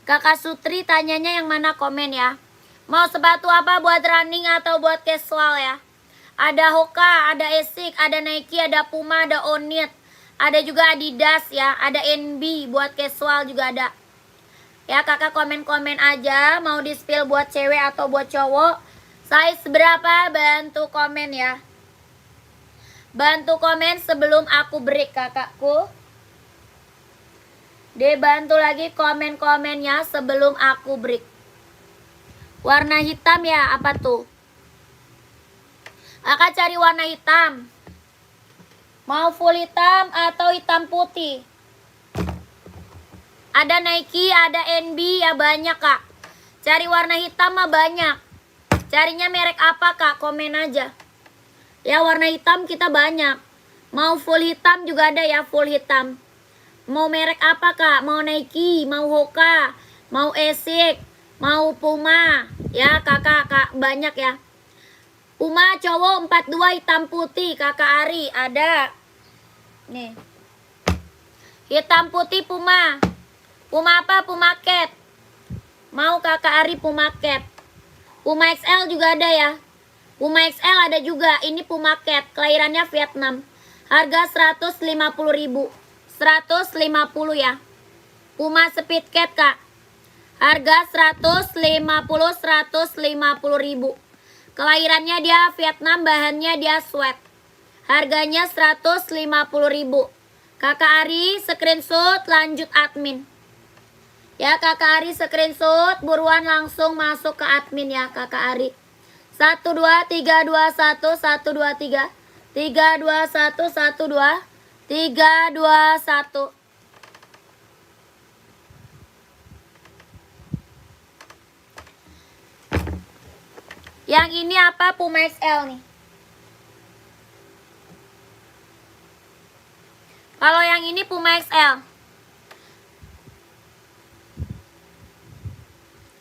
Kakak Sutri tanyanya yang mana, komen ya. Mau sepatu apa, buat running atau buat casual ya? Ada Hoka, ada Asics, ada Nike, ada Puma, ada Onit, ada juga Adidas ya, ada NB buat casual juga ada. Ya kakak komen-komen aja, mau di-spill buat cewek atau buat cowok. Size berapa, bantu komen ya. Bantu komen sebelum aku break kakakku. Bantu lagi komen-komennya sebelum aku break. Warna hitam ya, apa tuh? Kakak cari warna hitam. Mau full hitam atau hitam putih? Ada Nike, ada NB ya, banyak kak. Cari warna hitam mah banyak. Carinya merek apa kak? Komen aja. Ya warna hitam kita banyak. Mau full hitam juga ada ya, full hitam. Mau merek apa kak? Mau Nike, mau Hoka, mau Asics, mau Puma. Ya kakak banyak ya. Puma cowok 42 hitam putih, kakak Ari ada. Nih. Hitam putih Puma. Puma apa? Puma Cat. Mau kakak Ari Puma Cat. Puma XL juga ada ya. Puma XL ada juga. Ini Puma Cat, kelahirannya Vietnam. Harga 150.000. 150 ya. Puma Speed Cat kak. Harga 150.000. Kelahirannya dia Vietnam, bahannya dia sweat. Harganya 150.000. Kakak Ari screenshot, lanjut admin. Ya kakak Ari screenshot, buruan langsung masuk ke admin ya kakak Ari. 12321 123 321 12 321. Yang ini apa? Puma XL nih. Kalau yang ini Puma XL.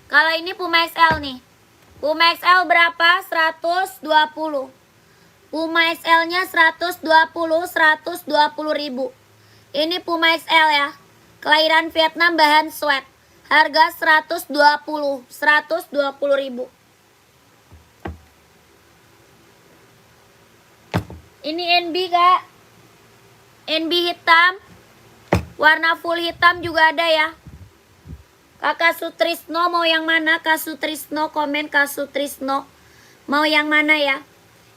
Kalau ini Puma XL nih. Puma XL berapa? 120. Puma XL-nya 120 ribu. Ini Puma XL ya. Kelahiran Vietnam, bahan sweat. Harga 120 ribu. Ini NB kak. NB hitam. Warna full hitam juga ada ya. Kakak Sutrisno mau yang mana? Kak Sutrisno komen, Kak Sutrisno mau yang mana ya?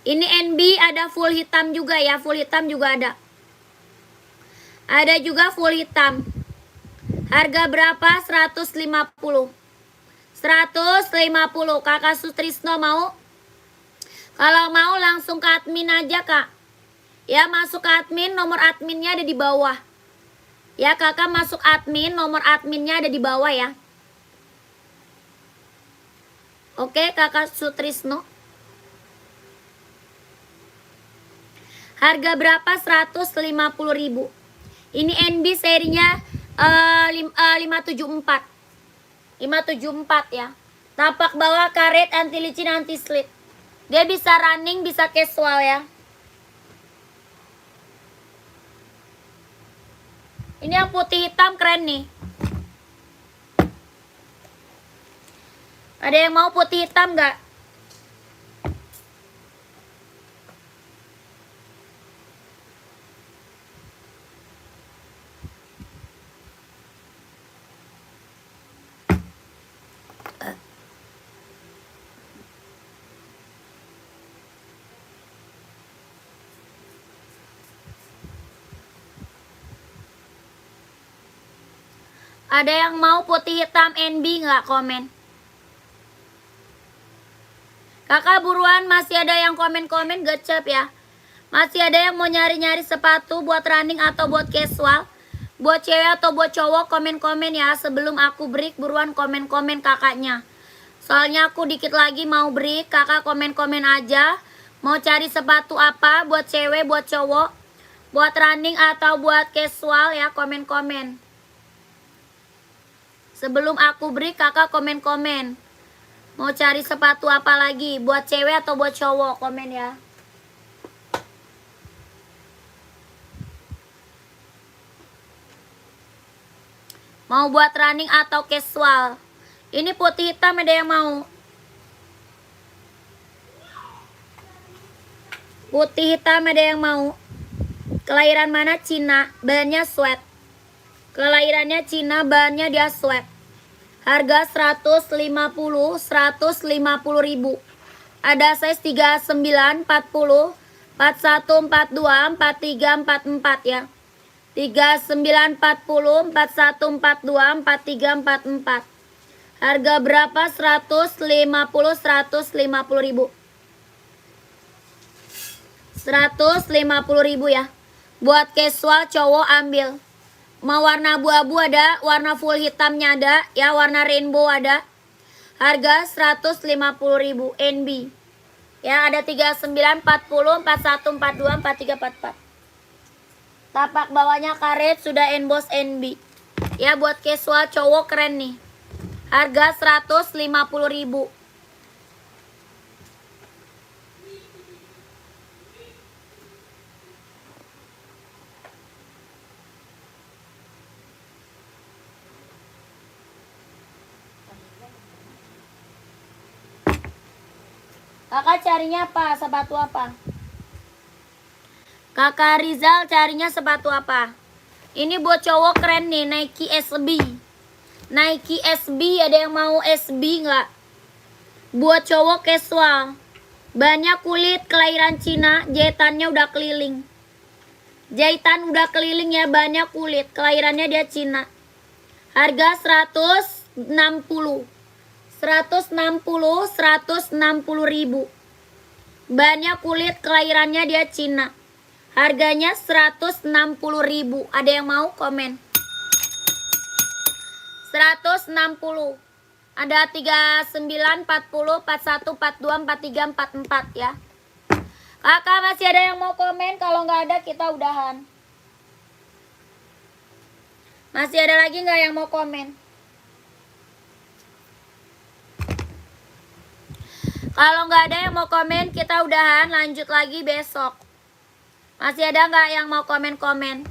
Ini NB ada full hitam juga ya. Full hitam juga ada. Ada juga full hitam. Harga berapa? 150. 150. Kakak Sutrisno mau? Kalau mau langsung ke admin aja kak. Ya masuk ke admin, nomor adminnya ada di bawah. Ya kakak masuk admin, nomor adminnya ada di bawah ya. Oke kakak Sutrisno. Harga berapa? 150.000. Ini NB serinya 574. 574 ya. Tapak bawah karet, anti licin, anti slip. Dia bisa running, bisa casual ya. Ini yang putih hitam keren nih. Ada yang mau putih hitam nggak? Ada yang mau putih hitam NB nggak? Komen. Kakak buruan, masih ada yang komen-komen gecep ya. Masih ada yang mau nyari-nyari sepatu buat running atau buat casual. Buat cewek atau buat cowok, komen-komen ya. Sebelum aku break, buruan komen-komen kakaknya. Soalnya aku dikit lagi mau break, kakak komen-komen aja. Mau cari sepatu apa buat cewek, buat cowok, buat running atau buat casual ya, komen-komen. Sebelum aku break, kakak komen-komen. Mau cari sepatu apa lagi? Buat cewek atau buat cowok? Komen ya. Mau buat running atau casual? Ini putih hitam, ada yang mau? Putih hitam, ada yang mau? Kelahiran mana? Cina. Bahannya sweat. Kelahirannya Cina, bahannya dia sweat. Harga 150 ribu. Ada size 39, 40, 41, 42, 43, 44 ya. 39, 40, 41, 42, 43, 44. Harga berapa? 150 ribu. 150 ribu ya. Buat casual cowok ambil. Mau warna abu-abu ada, warna full hitamnya ada, ya warna rainbow ada. Harga 150 ribu NB. Ya ada 39, 40, 41, 42, 43, 44. Tapak bawahnya karet, sudah emboss NB. Ya buat casual cowok keren nih. Harga 150 ribu. Kakak carinya apa? Sepatu apa? Kakak Rizal carinya sepatu apa? Ini buat cowok keren nih, Nike SB. Nike SB, ada yang mau SB nggak? Buat cowok casual. Banyak kulit, kelahiran Cina, jahitannya udah keliling. Jahitan udah keliling ya, banyak kulit, kelahirannya dia Cina. Harga 160 ribu. Banyak kulit, kelahirannya dia Cina. Harganya 160 ribu. Ada yang mau? Komen. 160. Ada 39, 40, 41, 42, 43, 44 ya. Kakak masih ada yang mau komen? Kalau nggak ada kita udahan. Masih ada lagi nggak yang mau komen? Kalau nggak ada yang mau komen, kita udahan, lanjut lagi besok. Masih ada nggak yang mau komen-komen?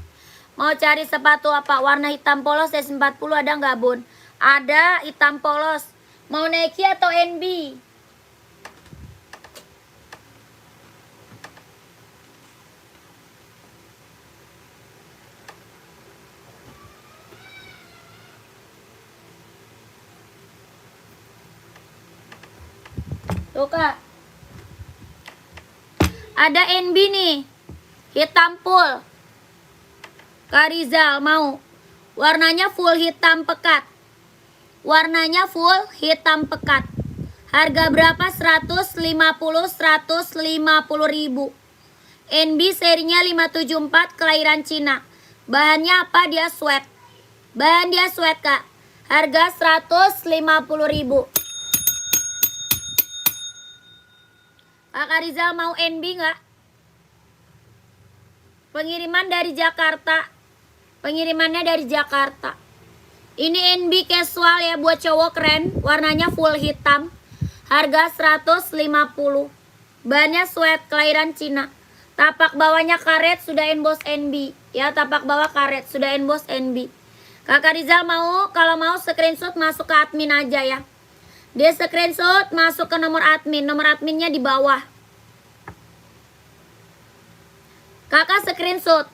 Mau cari sepatu apa? Warna hitam polos S40 ada nggak, Bun? Ada hitam polos. Mau Nike atau NB? Tuh kak, ada NB nih, hitam full. Kak Rizal mau? Warnanya full hitam pekat. Warnanya full hitam pekat. Harga berapa? 150 ribu. NB serinya 574, kelahiran Cina. Bahannya apa? Dia sweat. Bahan dia sweat kak. Harga 150 ribu. Kakak Rizal mau NB nggak? Pengiriman dari Jakarta. Pengirimannya dari Jakarta. Ini NB casual ya, buat cowok keren. Warnanya full hitam. Harga 150. Bahannya sweat, kelahiran Cina. Tapak bawahnya karet, sudah emboss NB. Ya, tapak bawah karet, sudah emboss NB. Kakak Rizal mau? Kalau mau screenshot masuk ke admin aja ya. Dia screenshot masuk ke nomor admin. Nomor adminnya di bawah. Kakak screenshot.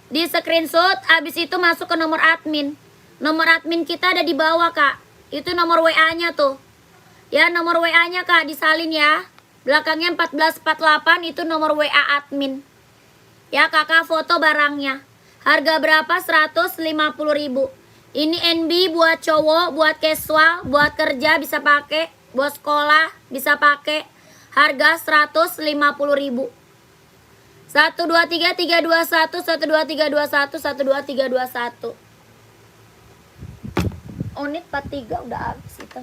Di screenshot, habis itu masuk ke nomor admin. Nomor admin kita ada di bawah kak. Itu nomor WA-nya tuh. Ya, nomor WA-nya kak disalin ya. Belakangnya 1448 itu nomor WA admin. Ya kakak foto barangnya. Harga berapa? 150 ribu. Ini NB buat cowok, buat casual, buat kerja bisa pakai, buat sekolah bisa pakai. Harga 150.000. 1 2 3 3 2 1 1 2 3 2 1 1 2 3 2 1. Unit 43 udah habis hitam.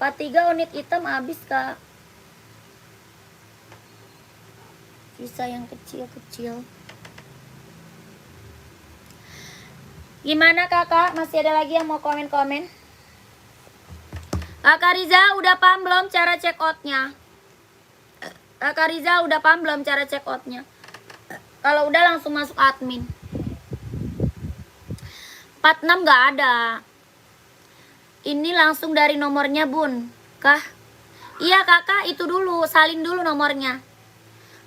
43 unit hitam habis, Kak. Sisa yang kecil-kecil. Gimana Kakak? Masih ada lagi yang mau komen-komen? Kakak Riza udah paham belum cara check out-nya? Kakak Riza udah paham belum cara check out-nya? Kalau udah langsung masuk admin. 46 gak ada. Ini langsung dari nomornya Bun. Kah? Iya Kakak, itu dulu. Salin dulu nomornya.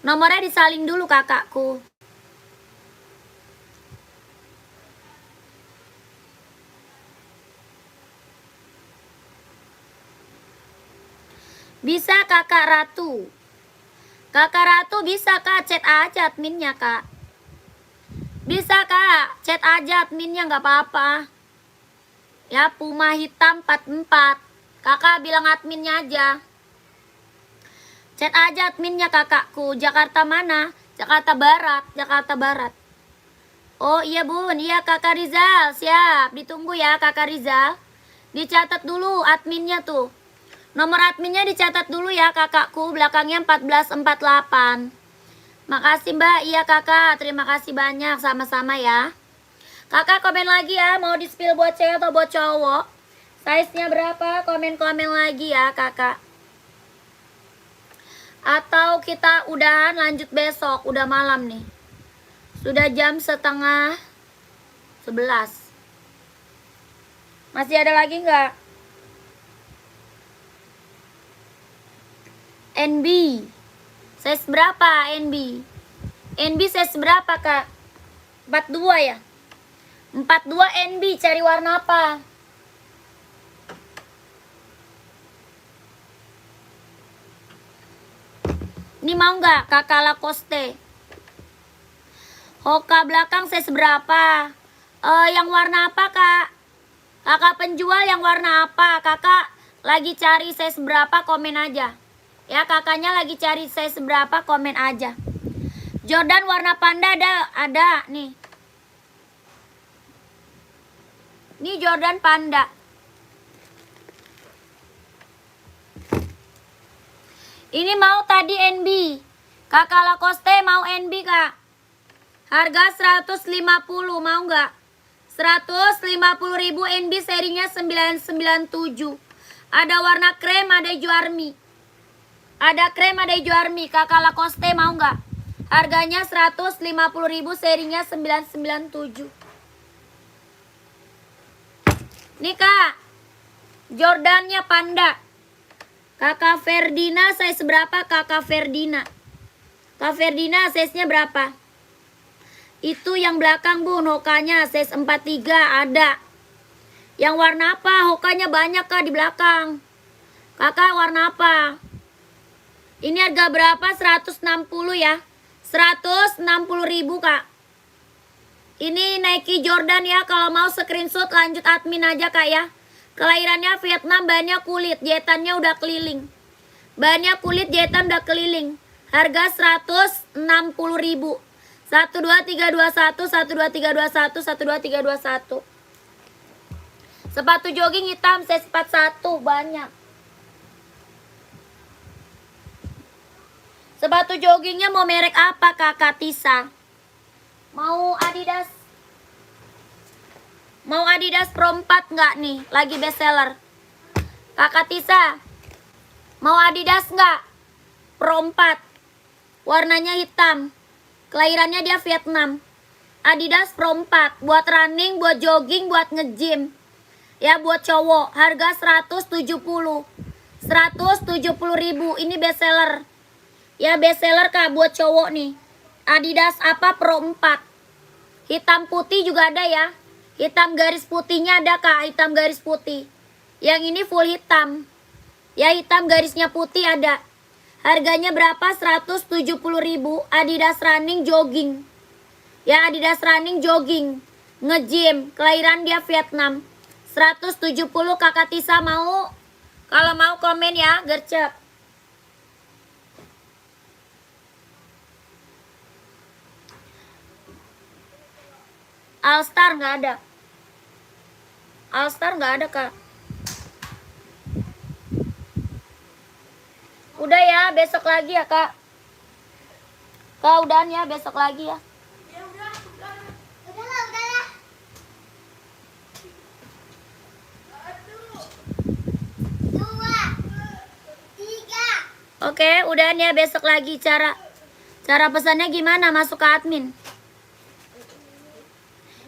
Nomornya disalin dulu kakakku. Bisa Kakak Ratu. Kakak Ratu bisa Kak, chat aja adminnya Kak. Bisa Kak, chat aja adminnya nggak apa-apa. Ya, Puma hitam 44. Kakak bilang adminnya aja. Chat aja adminnya kakakku. Jakarta mana? Jakarta Barat. Jakarta Barat. Oh iya Bun, iya Kakak Rizal. Siap, ditunggu ya Kakak Rizal. Dicatat dulu adminnya tuh. Nomor adminnya dicatat dulu ya kakakku, belakangnya 1448. Makasih Mbak, iya kakak, terima kasih banyak, sama-sama ya. Kakak komen lagi ya, mau di spill buat cewek atau buat cowok. Size-nya berapa, komen-komen lagi ya kakak. Atau kita udahan lanjut besok, udah malam nih. Sudah jam 10:30. Masih ada lagi nggak? NB size berapa NB? NB size berapa kak? 42 ya? 42 NB, cari warna apa? Ini mau nggak kakak Lacoste? Hoka belakang size berapa? Yang warna apa kak? Kakak penjual yang warna apa? Kakak lagi cari size berapa, komen aja. Ya kakaknya lagi cari size berapa, komen aja. Jordan warna panda ada nih. Ini Jordan panda. Ini mau tadi NB. Kakak Lacoste mau NB kak. Harga 150, mau nggak? 150.000 NB serinya 997. Ada warna krem, ada hijau army. Ada krem, ada hijau army. Kakak Lacoste mau nggak? Harganya 150.000, serinya 997. Nih kak, Jordannya panda. Kakak Ferdina size berapa kakak Ferdina? Kak Ferdina size-nya berapa? Itu yang belakang Bun, hokanya size 43 ada. Yang warna apa? Hokanya banyak kak di belakang. Kakak warna apa? Ini harga berapa? 160 ya. 160.000 kak. Ini Nike Jordan ya. Kalau mau screenshot lanjut admin aja kak ya. Kelahirannya Vietnam, bahannya kulit, jahitannya udah keliling. Bahannya kulit, jahitan udah keliling. Harga 160.000. 1 2 3 2 1 1 2 3 2 1 1 2 3 2 1. Sepatu jogging hitam size 41 banyak. Sepatu joggingnya mau merek apa kakak Tisa? Mau Adidas? Mau Adidas Pro 4 nggak nih? Lagi best seller. Kakak Tisa, mau Adidas nggak? Pro 4. Warnanya hitam. Kelahirannya dia Vietnam. Adidas Pro 4. Buat running, buat jogging, buat nge-gym. Ya buat cowok. Harga 170. 170.000. Ini best seller. Ya best seller kak buat cowok nih. Adidas apa Pro 4. Hitam putih juga ada ya. Hitam garis putihnya ada kak. Hitam garis putih. Yang ini full hitam. Ya hitam garisnya putih ada. Harganya berapa? 170.000. Adidas running jogging. Ya, Adidas running jogging, nge-gym, kelahiran dia Vietnam. 170 Kakak Tisa mau? Kalau mau komen ya, gercep. Alstar nggak ada. Alstar nggak ada, Kak. Udah ya, besok lagi ya, Kak. Kak, udahan ya, besok lagi ya. Udahlah. Dua, tiga. Oke, udahan ya, besok lagi. Cara pesannya gimana? Masuk ke admin.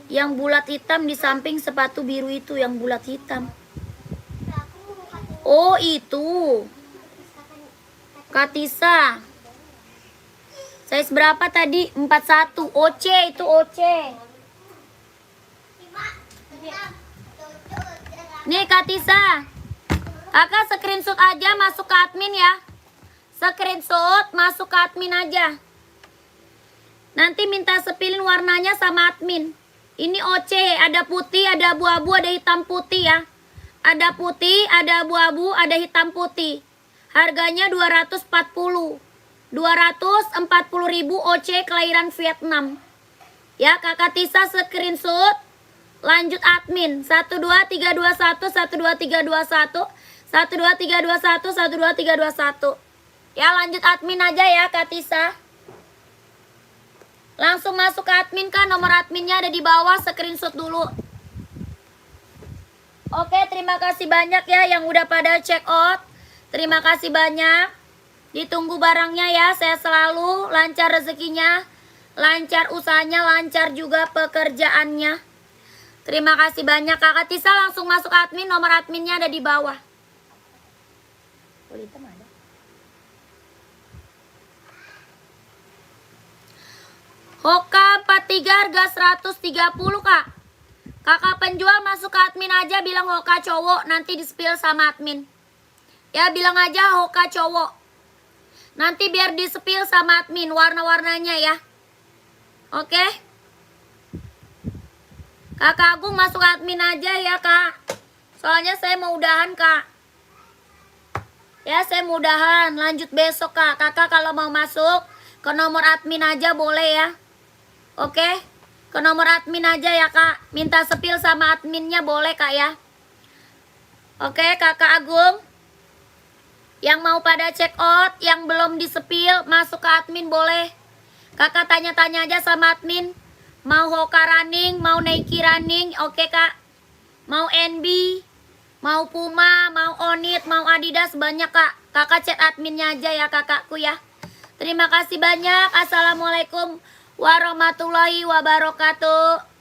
Yang bulat hitam di samping sepatu biru itu, yang bulat hitam. Oh, itu. Katisa. Size berapa tadi? 41. OC itu OC. Nih Katisa. Kakak screenshot aja masuk ke admin ya. Screenshot masuk ke admin aja. Nanti minta sepilin warnanya sama admin. Ini OC, ada putih, ada abu-abu, ada hitam putih ya. Ada putih, ada abu-abu, ada hitam putih. Harganya 240. 240.000 OC kelahiran Vietnam. Ya, Kakak Tisa screenshot. Lanjut admin. 12321 12321 12321 12321. Ya, lanjut admin aja ya, Kak Tisa. Langsung masuk ke admin kan, nomor adminnya ada di bawah, screenshot dulu. Oke, terima kasih banyak ya yang udah pada check out. Terima kasih banyak. Ditunggu barangnya ya, saya selalu lancar rezekinya, lancar usahanya, lancar juga pekerjaannya. Terima kasih banyak. Kakak Tisa langsung masuk admin, nomor adminnya ada di bawah. Hoka 43 harga 130, Kak. Kakak penjual masuk ke admin aja, bilang Hoka cowok, nanti di-spill sama admin. Ya, bilang aja Hoka cowok. Nanti biar di-spill sama admin warna-warnanya ya. Oke? Kakak Agung masuk admin aja ya, Kak. Soalnya saya mau udahan, Kak. Ya, saya mau udahan. Lanjut besok, Kak. Kakak kalau mau masuk ke nomor admin aja boleh ya. Oke, ke nomor admin aja ya, Kak. Minta sepil sama adminnya boleh, Kak ya. Oke, Kakak Agung. Yang mau pada check out, yang belum disepil, masuk ke admin boleh. Kakak tanya-tanya aja sama admin. Mau Hoka running, mau Nike running, oke Kak. Mau NB, mau Puma, mau Onit, mau Adidas, banyak Kak. Kakak chat adminnya aja ya kakakku ya. Terima kasih banyak. Assalamualaikum warahmatullahi wabarakatuh.